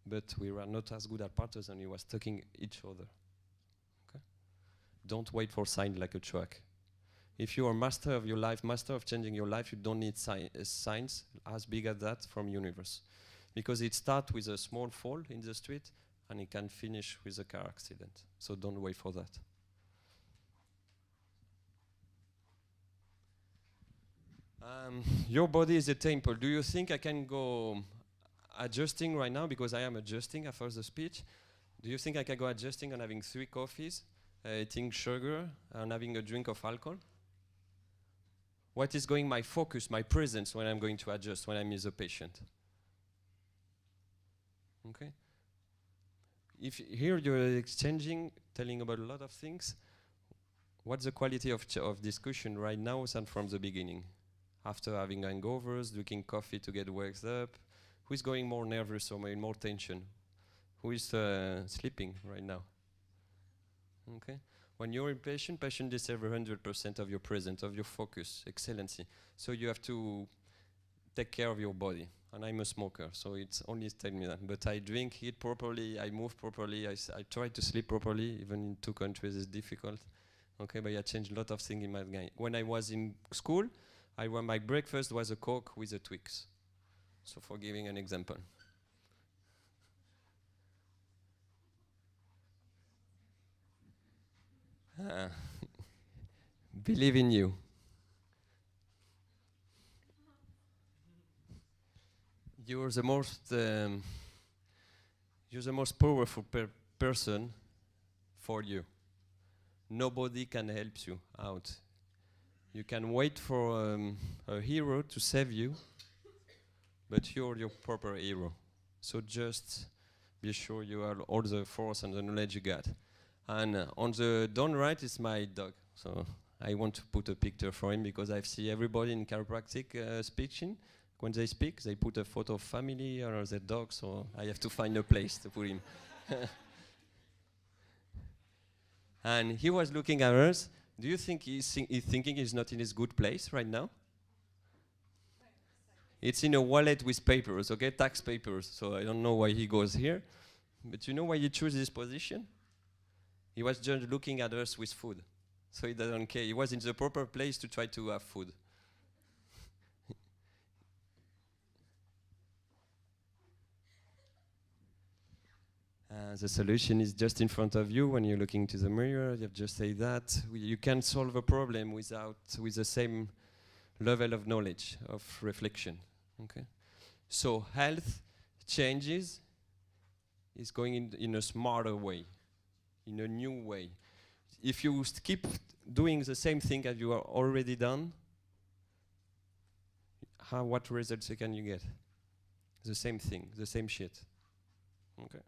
But we were not as good at partners and we were stalking each other. Okay? Don't wait for signs like a truck. If you are master of your life, master of changing your life, you don't need signs as big as that from universe. Because it starts with a small fall in the street and it can finish with a car accident. So don't wait for that. Your body is a temple. Do you think I can go adjusting right now, because I am adjusting after the speech? Do you think I can go adjusting and having 3 coffees, eating sugar, and having a drink of alcohol? What is going my focus, my presence when I'm going to adjust, when I'm with a patient? Okay? If here you're exchanging, telling about a lot of things, what's the quality of discussion right now and from the beginning? After having hangovers, drinking coffee to get waked up, who is going more nervous or more tension? Who is sleeping right now? Okay. When you're impatient, patient deserves 100% of your presence, of your focus, excellency. So you have to take care of your body. And I'm a smoker, so it's only telling me that. But I drink, eat properly, I move properly, I try to sleep properly, even in 2 countries it's difficult. Okay, but I changed a lot of things in my game. When I was in school, my breakfast was a Coke with a Twix. So for giving an example. Believe in you. You're the most powerful person for you. Nobody can help you out. You can wait for a hero to save you, but you're your proper hero. So just be sure you have all the force and the knowledge you got. And on the down right is my dog. So I want to put a picture for him because I see everybody in chiropractic speaking. When they speak, they put a photo of family or their dog, so I have to find a place to put him. And he was looking at us. Do you think he's thinking he's not in his good place right now? It's in a wallet with papers, okay, tax papers. So I don't know why he goes here. But you know why he chose this position? He was just looking at us with food. So he doesn't care. He was in the proper place to try to have food. The solution is just in front of you when you're looking to the mirror. You have just say that. You can't solve a problem with the same level of knowledge, of reflection. Okay. So health changes is going in a smarter way, in a new way. If you keep doing the same thing as you are already done, what results can you get? The same thing, the same shit. Okay.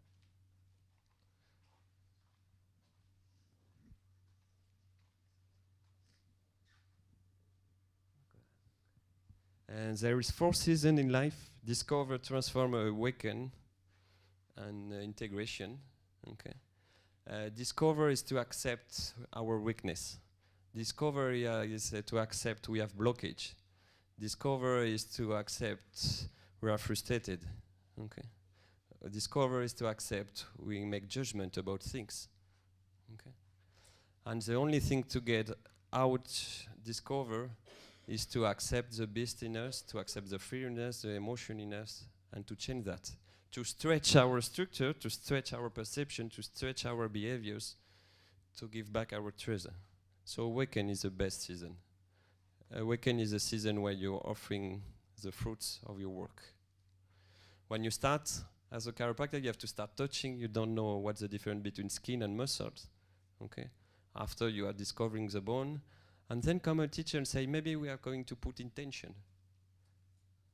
And there is 4 seasons in life: discover, transform, awaken, and integration. Okay. Discover is to accept our weakness. Discover is to accept we have blockage. Discover is to accept we are frustrated. Okay. Discover is to accept we make judgment about things. Okay. And the only thing to get out, discover, is to accept the beast in us, to accept the fear in us, the emotion in us, and to change that. To stretch our structure, to stretch our perception, to stretch our behaviors, to give back our treasure. So awaken is the best season. Awaken is a season where you're offering the fruits of your work. When you start as a chiropractor, you have to start touching. You don't know what's the difference between skin and muscles. Okay. After you are discovering the bone, and then come a teacher and say, maybe we are going to put intention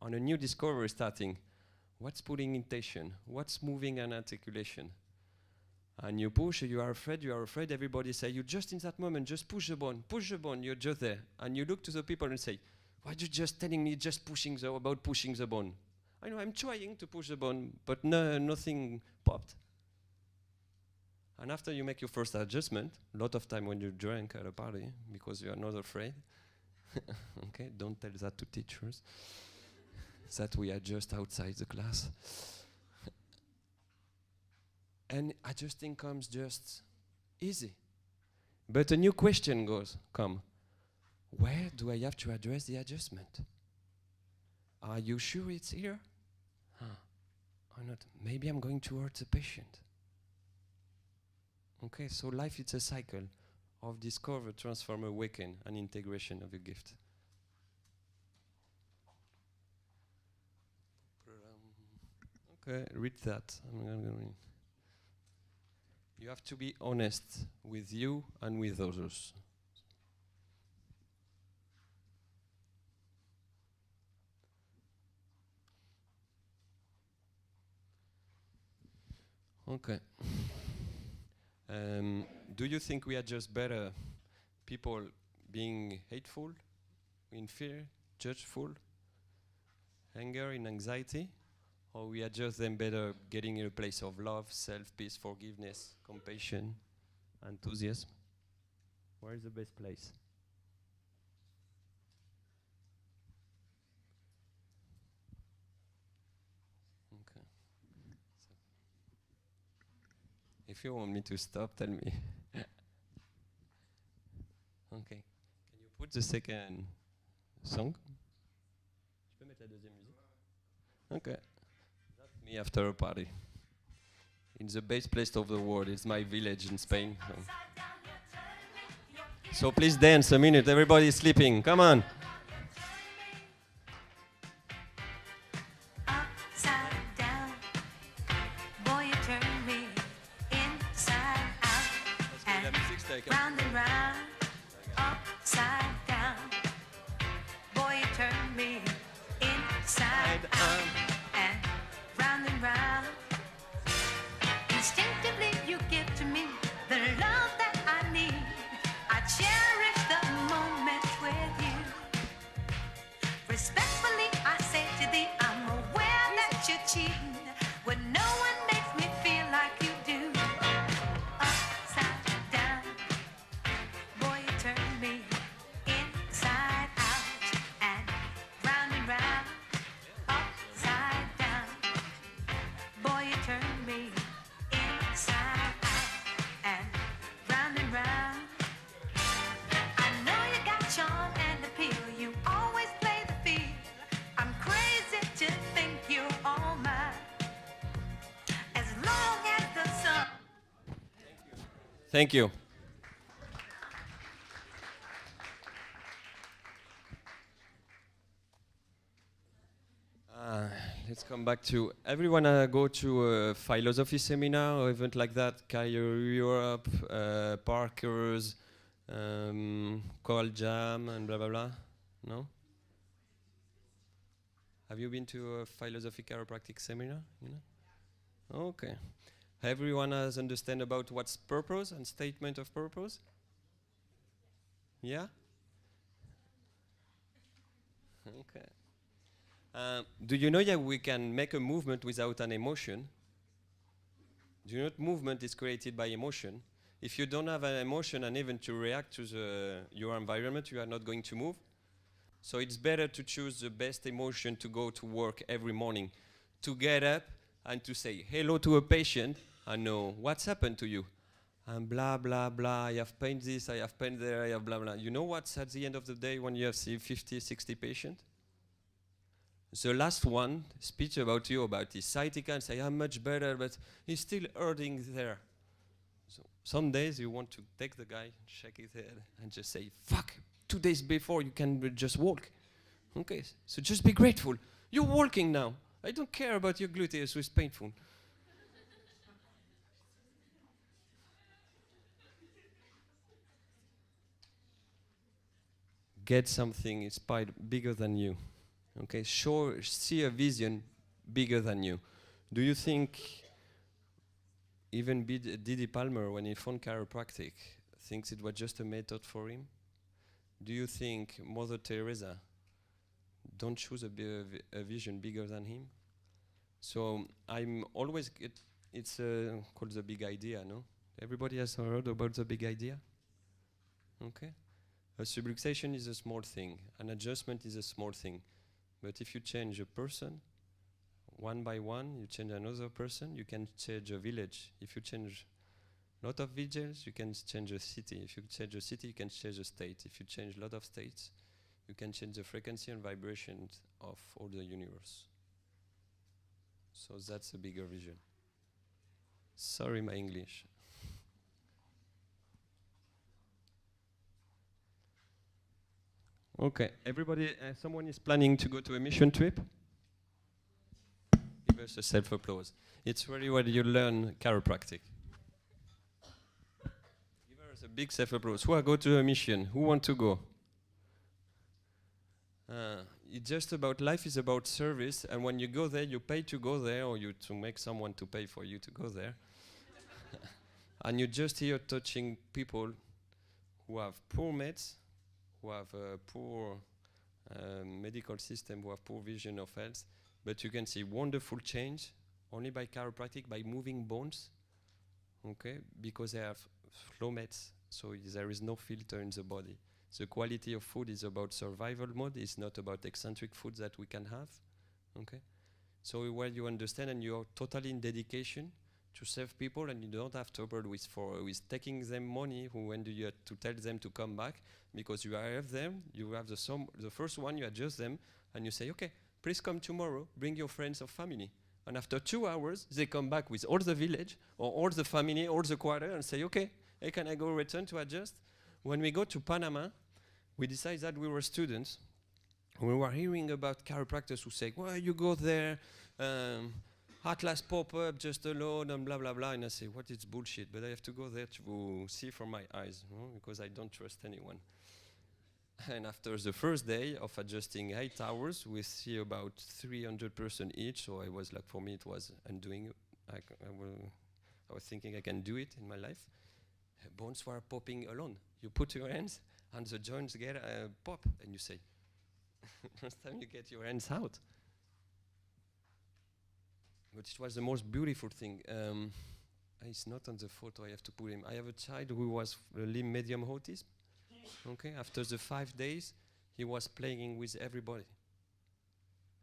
on a new discovery starting. What's putting intention? What's moving an articulation? And you push, you are afraid, everybody say, you just in that moment, just push the bone, you're just there. And you look to the people and say, why are you just telling me just about pushing the bone? I know I'm trying to push the bone, but nothing popped. And after you make your first adjustment, a lot of time when you drink at a party, because you are not afraid, okay, don't tell that to teachers, that we adjust outside the class. And adjusting comes just easy. But a new question come. Where do I have to address the adjustment? Are you sure it's here? Or not? Maybe I'm going to hurt the patient. Okay, so life is a cycle of discover, transform, awaken, and integration of your gift. Okay, read that. You have to be honest with you and with others. Okay. Do you think we are just better people being hateful, in fear, judgeful, anger, in anxiety? Or we are just them better getting in a place of love, self, peace, forgiveness, compassion, enthusiasm? Where is the best place? Okay. If you want me to stop, tell me. Okay. Can you put the second song? Je peux mettre la deuxième musique? Okay. That's me after a party. In the best place of the world. It's my village in Spain. So please dance a minute. Everybody is sleeping. Come on. Round and round, upside down. Boy, you turn me inside out. And round, instinctively you give to me the love that I need. I cherish the moment with you. Respectfully, I say to thee, I'm aware that you're cheating when no one makes me feel like you do. Upside down. Boy, you turn me inside out and round, upside down. Boy, you turn me inside out and round. I know you got charm and appeal. You always play the field. I'm crazy to think you're all mine. As long as the sun. Thank you. Let's come back to everyone. Go to a philosophy seminar or event like that. Cairo Europe, Parker's, Coral Jam, and blah blah blah. No. Have you been to a philosophy chiropractic seminar? You know? Okay. Everyone has understand about what's purpose and statement of purpose. Yeah. Okay. Do you know that we can make a movement without an emotion? Do you know that movement is created by emotion? If you don't have an emotion and even to react to your environment, you are not going to move. So it's better to choose the best emotion to go to work every morning, to get up and to say hello to a patient and know what's happened to you. And blah, blah, blah, I have pain this, I have pain there, I have blah, blah. You know what's at the end of the day when you have 50, 60 patients? The last one speech about you, about his sciatica, and say, I'm much better, but he's still hurting there. So some days you want to take the guy, shake his head, and just say, fuck, 2 days before you can just walk. Okay, so just be grateful. You're walking now. I don't care about your gluteus, so it's painful. Get something inspired bigger than you. Okay, see a vision bigger than you. Do you think even Didi Palmer, when he found chiropractic, thinks it was just a method for him? Do you think Mother Teresa don't choose a vision bigger than him? So I'm always, it's called the big idea, no? Everybody has heard about the big idea? Okay. A subluxation is a small thing. An adjustment is a small thing. But if you change a person, one by one, you change another person, you can change a village. If you change a lot of villages, you can change a city. If you change a city, you can change a state. If you change a lot of states, you can change the frequency and vibrations of all the universe. So that's a bigger vision. Sorry, my English. Okay, everybody, someone is planning to go to a mission trip? Give us a self-applause. It's really where you learn chiropractic. Give us a big self-applause. Who are go to a mission? Who want to go? It's just about, life is about service, and when you go there, you pay to go there, or you to make someone to pay for you to go there. And you're just here touching people who have poor meds, who have a poor medical system, who have poor vision of health, but you can see wonderful change only by chiropractic, by moving bones, okay, because they have flow meds, so there is no filter in the body. The quality of food is about survival mode, it's not about eccentric foods that we can have, okay? So where you understand and you're totally in dedication to serve people, and you don't have trouble with taking them money when do you have to tell them to come back, because you have them, you have the first one, you adjust them, and you say, okay, please come tomorrow, bring your friends or family. And after 2 hours, they come back with all the village, or all the family, all the quarter, and say, okay, hey, can I go return to adjust? When we go to Panama, we decided that we were students. We were hearing about chiropractors who say, well, you go there, Atlas pop up just alone, and blah, blah, blah. And I say, what is bullshit? But I have to go there to see from my eyes, because I don't trust anyone. And after the first day of adjusting 8 hours, we see about 300 person each. So I was like, for me, it was undoing. I was thinking I can do it in my life. Bones were popping alone. You put your hands, and the joints get pop, and you say, first time you get your hands out. But it was the most beautiful thing. It's not on the photo, I have to put him. I have a child who was limb medium autism. Okay, after the 5 days, he was playing with everybody,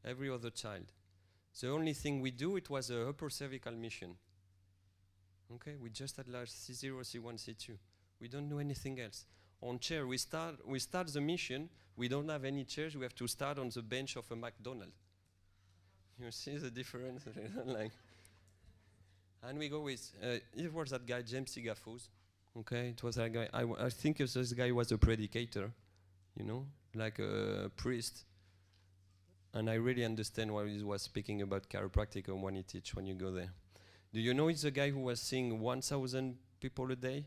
every other child. The only thing we do, it was a upper cervical mission. Okay, we just had large C0, C1, C2. We don't do anything else. On chair, we start the mission, we don't have any chairs, we have to start on the bench of a McDonald's. You see the difference? Like, and we go with, it was that guy, James Sigafos. Okay, it was that guy. I think this guy was a predicator, you know, like a priest. And I really understand why he was speaking about chiropractic and when he teach when you go there. Do you know it's a guy who was seeing 1,000 people a day?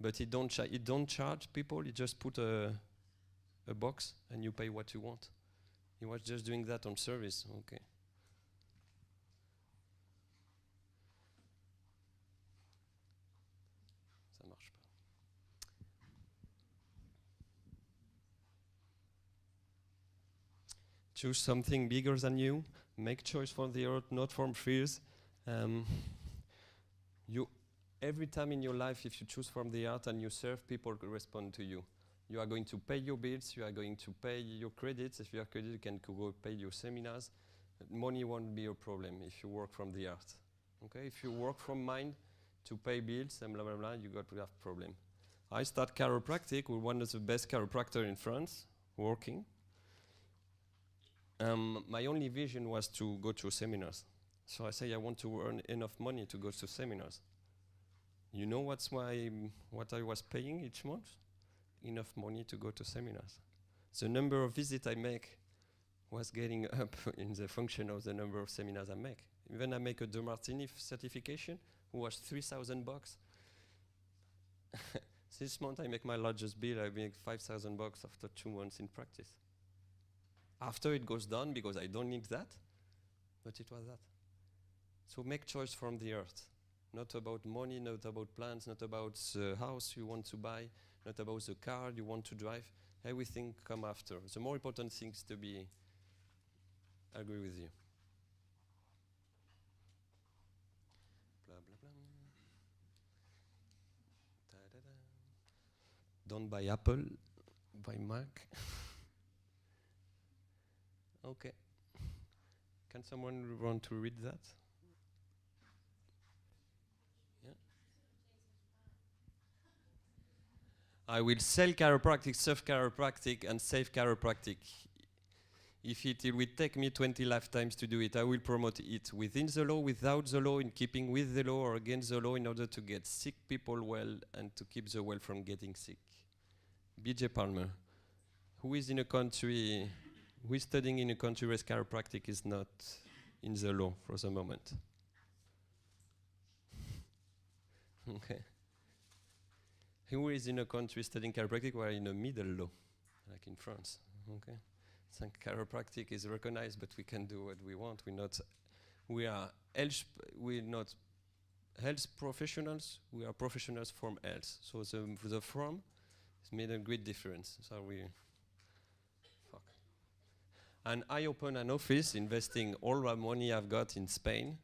But he don't charge people, he just put a box and you pay what you want. He was just doing that on service, okay. Ça marche pas. Choose something bigger than you. Make choice for the earth, not from fears. Every time in your life, if you choose from the earth and you serve, people respond to you. You are going to pay your bills, you are going to pay your credits. If you have credit, you can go pay your seminars. Money won't be a problem if you work from the earth. Okay? If you work from mind to pay bills and blah, blah, blah, you got to have problem. I start chiropractic with one of the best chiropractor in France, working. My only vision was to go to seminars. So I say I want to earn enough money to go to seminars. You know what I was paying each month? enough money to go to seminars. The number of visits I make was getting up in the function of the number of seminars I make. Even I make a De Martini certification, who was $3,000. This month I make my largest bill, I make $5,000 after 2 months in practice. After it goes down because I don't need that, but it was that. So make choice from the earth. Not about money, not about plans, not about the house you want to buy, not about the car you want to drive. Everything come after. The more important thing is to be, I agree with you. Blah, blah, blah. Da-da-da. Don't buy Apple, buy Mac. Okay. Can someone want to read that? Yeah. I will sell chiropractic, serve chiropractic, and save chiropractic. If it will take me 20 lifetimes to do it, I will promote it within the law, without the law, in keeping with the law or against the law, in order to get sick people well and to keep the well from getting sick. B.J. Palmer, who is in a country, who is studying in a country where chiropractic is not in the law for the moment? Okay. Who is in a country studying chiropractic where in a middle law, like in France? Okay. So chiropractic is recognized, but we can do what we want. We're not health professionals. We are professionals from health. So the from has made a great difference. So fuck. And I open an office, investing all the money I've got in Spain.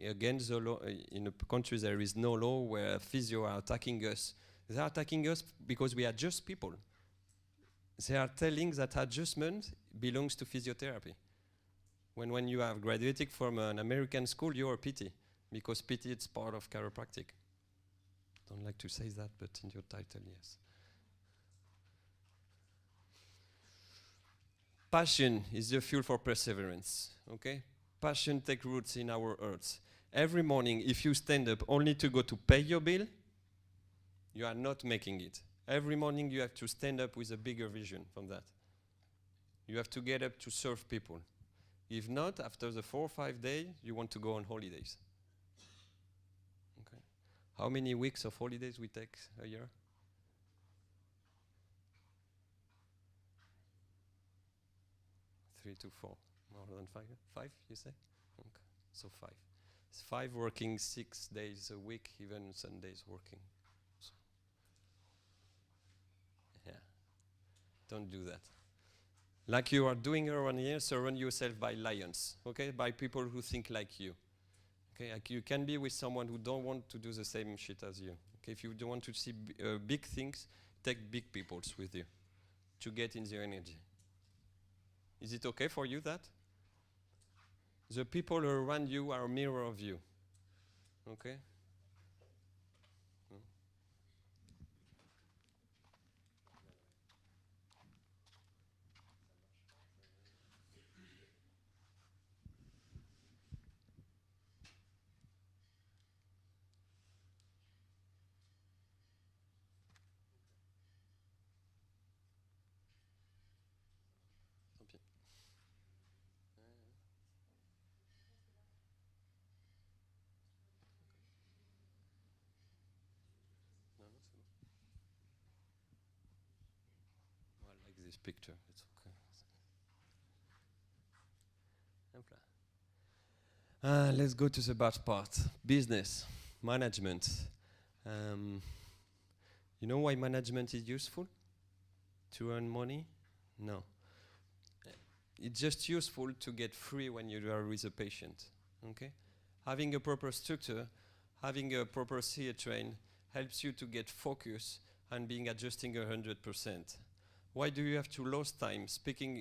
Against the law, in a country there is no law, where physio are attacking us. They are attacking us because we are just people. They are telling that adjustment belongs to physiotherapy. When you have graduated from an American school, you're a PT, because PT is part of chiropractic. Don't like to say that, but in your title, yes. Passion is the fuel for perseverance, okay? Passion takes roots in our earth. Every morning, if you stand up only to go to pay your bill, you are not making it. Every morning you have to stand up with a bigger vision from that. You have to get up to serve people. If not, after the 4 or 5 days, you want to go on holidays. Okay. How many weeks of holidays we take a year? 3 to 4. More than 5? 5, you say? Okay. So 5. It's 5 working 6 days a week, even Sundays working. Yeah, don't do that. Like you are doing around here, surround yourself by lions, okay? By people who think like you. Okay, like you can be with someone who don't want to do the same shit as you. Okay, if you don't want to see big things, take big peoples with you to get in their energy. Is it okay for you that? The people around you are a mirror of you, okay? This picture, it's okay. Let's go to the bad part. Business, management. You know why management is useful? To earn money? No. It's just useful to get free when you are with a patient. Okay? Having a proper structure, having a proper CA train helps you to get focus and being adjusting 100%. Why do you have to lose time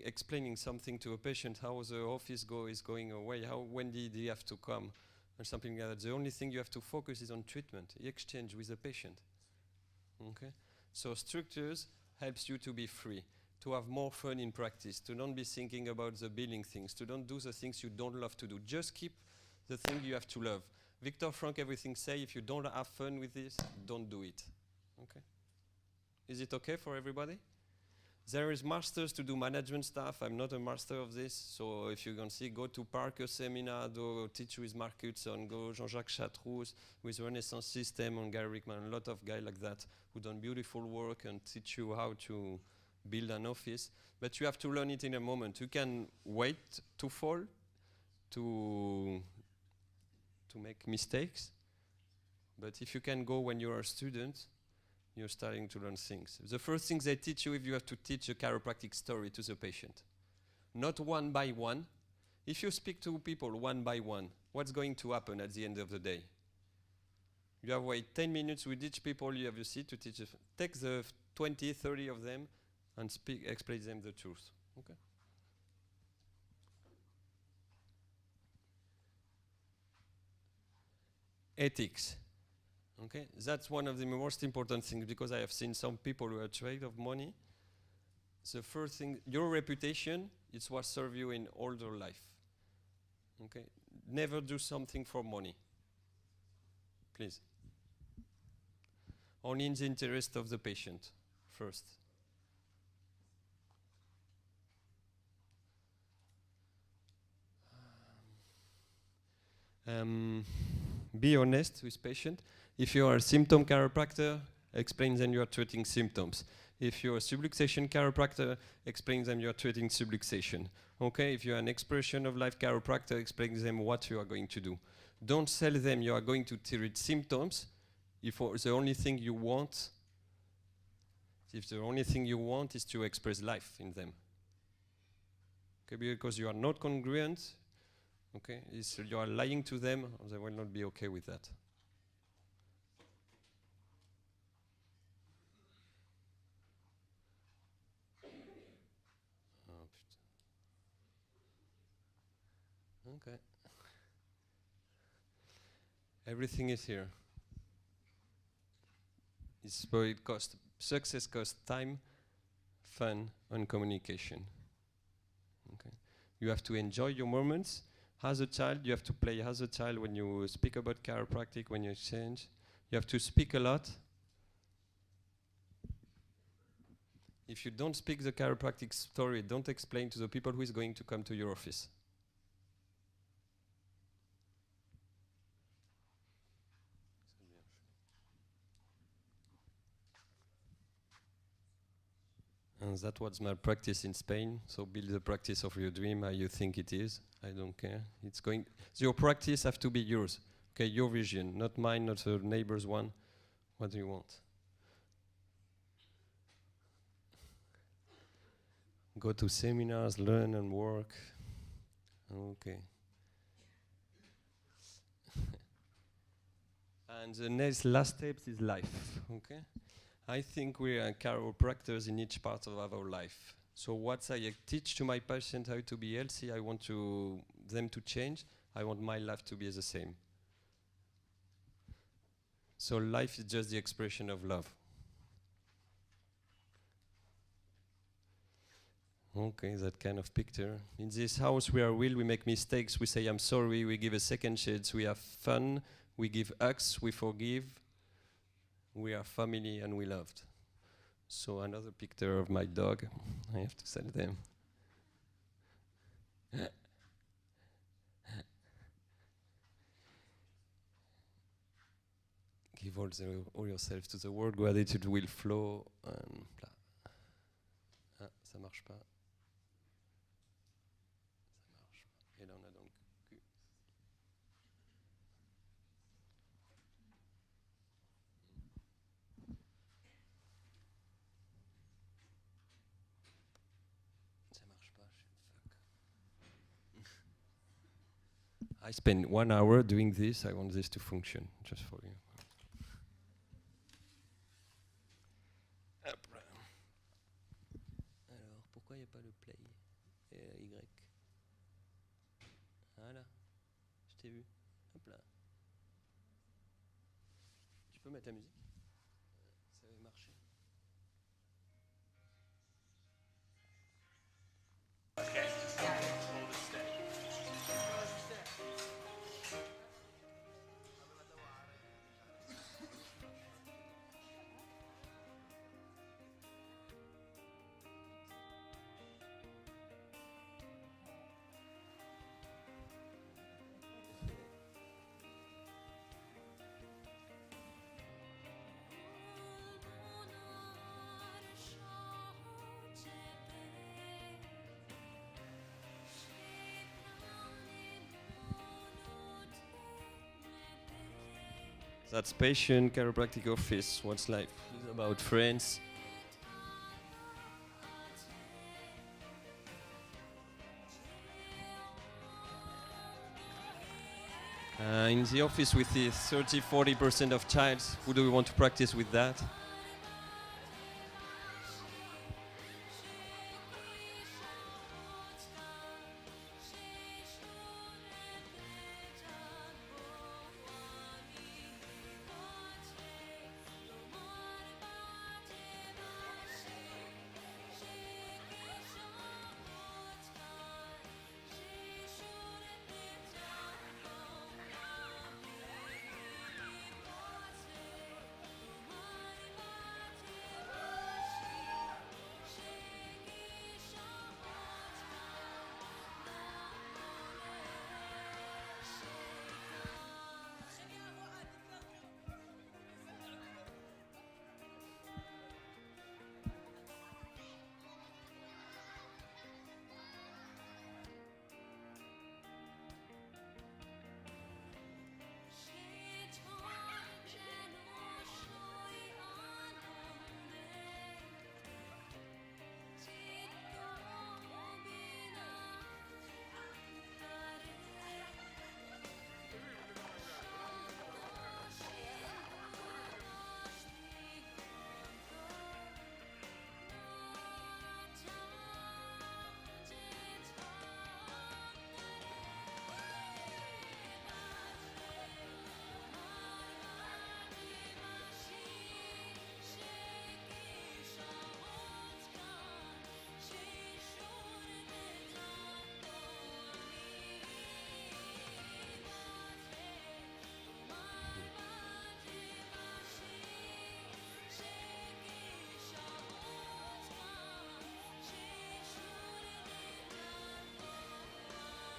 explaining something to a patient, how the office is going away, when did he have to come, or something like that? The only thing you have to focus is on treatment, exchange with the patient. Okay? So structures helps you to be free, to have more fun in practice, to not be thinking about the billing things, to don't do the things you don't love to do. Just keep the thing you have to love. Viktor Frankl, everything say, if you don't have fun with this, don't do it. Okay? Is it okay for everybody? There is masters to do management stuff. I'm not a master of this, so if you can see, go to Parker seminar, go teach with Mark Hudson, go Jean-Jacques Chatroux with Renaissance System and Gary Rickman, a lot of guys like that who done beautiful work and teach you how to build an office. But you have to learn it in a moment. You can wait to fall, to make mistakes, but if you can go when you are a student, you're starting to learn things. The first thing they teach you, if you have to teach a chiropractic story to the patient. Not one by one. If you speak to people one by one, what's going to happen at the end of the day? You have wait 10 minutes with each people you have a seat to teach. Take the 20, 30 of them and explain them the truth. Okay? Ethics. Okay, that's one of the most important things, because I have seen some people who are afraid of money. The first thing, your reputation is what serves you in all your life. Okay, never do something for money, please. Only in the interest of the patient first. Be honest with patient. If you are a symptom chiropractor, explain them you are treating symptoms. If you're a subluxation chiropractor, explain them you are treating subluxation. Okay, if you're an expression of life chiropractor, explain them what you are going to do. Don't sell them you are going to treat symptoms if the only thing you want is to express life in them. Okay, because you are not congruent, okay, you are lying to them, they will not be okay with that. Okay. Everything is here. It's what it costs. Success costs time, fun, and communication. Okay. You have to enjoy your moments. As a child, you have to play as a child when you speak about chiropractic, when you exchange. You have to speak a lot. If you don't speak the chiropractic story, don't explain to the people who is going to come to your office. And that was my practice in Spain. So build the practice of your dream how you think it is. I don't care. It's going. So your practice have to be yours. Okay, your vision, not mine, not the neighbor's one. What do you want? Go to seminars, learn and work. Okay. And the next last step is life. Okay. I think we are chiropractors in each part of our life. So what I teach to my patient how to be healthy, I want them to change. I want my life to be the same. So life is just the expression of love. Okay, that kind of picture. In this house we are real, we make mistakes, we say I'm sorry, we give a second chance, we have fun, we give hugs, we forgive. We are family and we loved. So another picture of my dog. I have to sell them. Give all yourself to the world, gratitude will flow. Ah, ça marche pas. Ça marche pas. Et là on a donc cul. Ça marche pas, fuck. I spend 1 hour doing this. I want this to function, just for you. Hop là. Alors, pourquoi il n'y a pas le play Y? Voilà, je t'ai vu. Hop là. Tu peux mettre la musique? Ça va marcher. That's patient chiropractic office. What's life is about friends. In the office with the 30-40% of childs, who do we want to practice with that?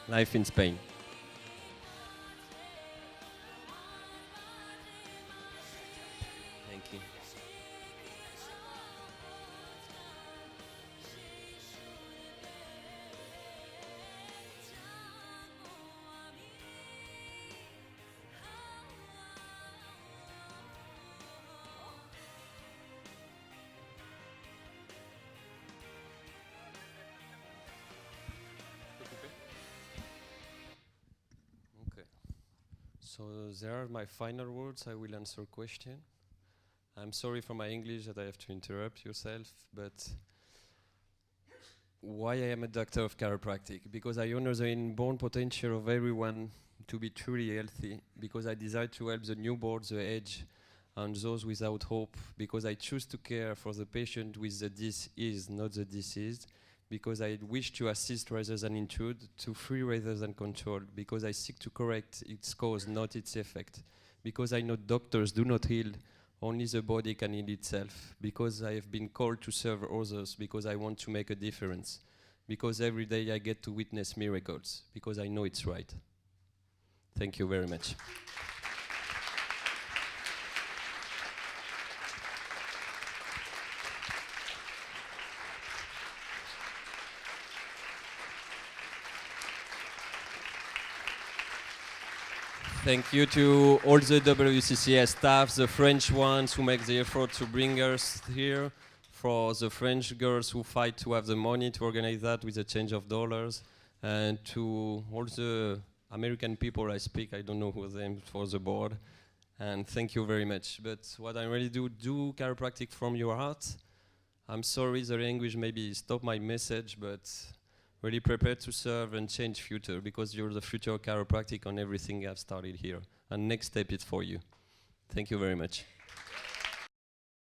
Life in Spain. Thank you. Okay. So there are my final words. I will answer question. I'm sorry for my English that I have to interrupt yourself, but why I am a doctor of chiropractic? Because I honor the inborn potential of everyone to be truly healthy, because I desire to help the newborn, the aged, and those without hope, because I choose to care for the patient with the disease, not the diseased, because I wish to assist rather than intrude, to free rather than control, because I seek to correct its cause, not its effect, because I know doctors do not heal, only the body can heal itself, because I have been called to serve others, because I want to make a difference, because every day I get to witness miracles, because I know it's right. Thank you very much. Thank you to all the WCCS staff, the French ones who make the effort to bring us here, for the French girls who fight to have the money to organize that with a change of dollars, and to all the American people I speak, I don't know who them for the board, and thank you very much. But what I really do chiropractic from your heart. I'm sorry the language maybe stopped my message, but really prepared to serve and change future, because you're the future of chiropractic on everything I've started here. And next step is for you. Thank you very much.